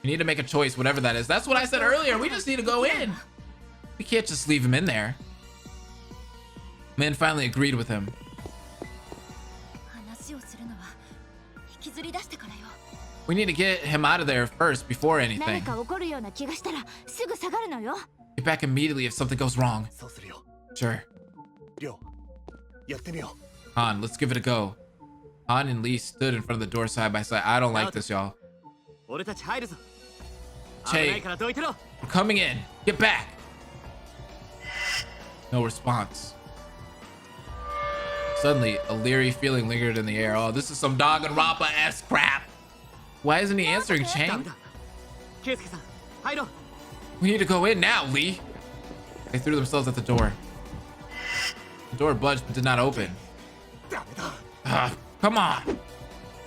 Speaker 1: We need to make a choice, whatever that is. That's what I said earlier. We just need to go in. We can't just leave him in there. Min finally agreed with him.
Speaker 4: 話をするのは引きずり出してからよ。
Speaker 1: We need to get him out of there first before
Speaker 5: 何
Speaker 1: anything.
Speaker 5: か起こるような気がしたらすぐ下がるのよ。
Speaker 1: Get back immediately if something goes wrong.
Speaker 2: そうするよ。
Speaker 1: Sure.
Speaker 2: りょう、やってみよ
Speaker 1: Han, let's give it a go. Han and Lee stood in front of the door side by side. I don't like this, y'all.
Speaker 2: う。俺たち入るぞ。
Speaker 1: Chang.
Speaker 2: 危ないからどいてろ。
Speaker 1: We're coming in. Get back. No response. Suddenly, a leery feeling lingered in the air. Oh, this is some Danganronpa-esque crap. Why isn't he answering
Speaker 2: ダメ
Speaker 1: Chang?
Speaker 2: だ。ケイスケさん、入ろう。
Speaker 1: We need to go in now, Lee. They threw themselves at the door. The door budged but did not open.
Speaker 2: ダメだ。
Speaker 1: Ah, come on.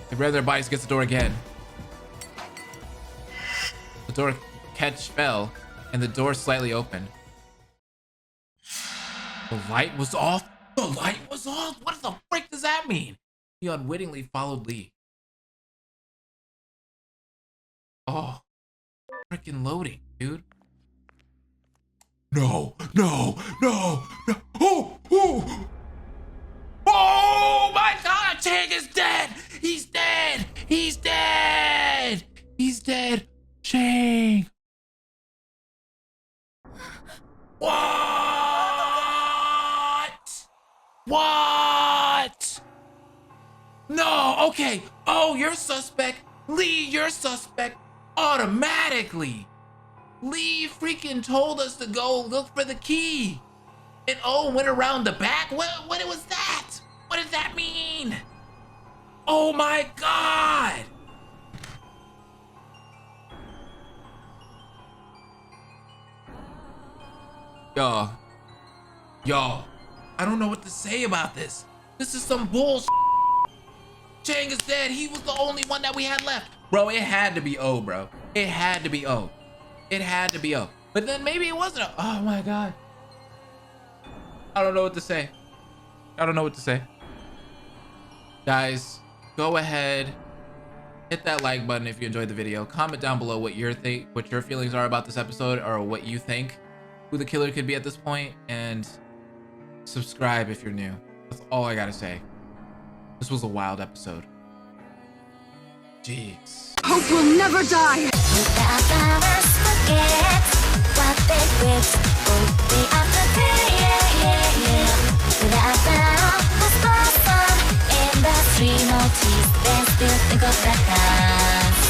Speaker 1: They ran their bodies against the door again. The door catch fell, and the door slightly opened. The light was off. The light was off. What the frick does that mean? He unwittingly followed Lee. Oh, freaking loading, dude. No, no, no, no. Oh, oh. Oh my God, Chang is dead. He's dead. He's dead. He's dead. Chang. What? What? No, okay. Oh, you're suspect. Lee, you're suspect automatically. Lee freaking told us to go look for the key. And oh, went around the back? What was that? What did that mean? Oh my God. Yo, I don't know what to say about this. This is some bullshit. Chang is dead. He was the only one that we had left. Bro, it had to be O, bro. It had to be O. It had to be O. But then maybe it wasn't O. Oh my God. I don't know what to say. I don't know what to say. Guys, go ahead. Hit that like button if you enjoyed the video. Comment down below what your feelings are about this episode, or what you think who the killer could be at this point, and subscribe if you're new. That's all I gotta say. This was a wild episode. Jeez.
Speaker 7: Hope will never die. Industry notice, then still think of the past.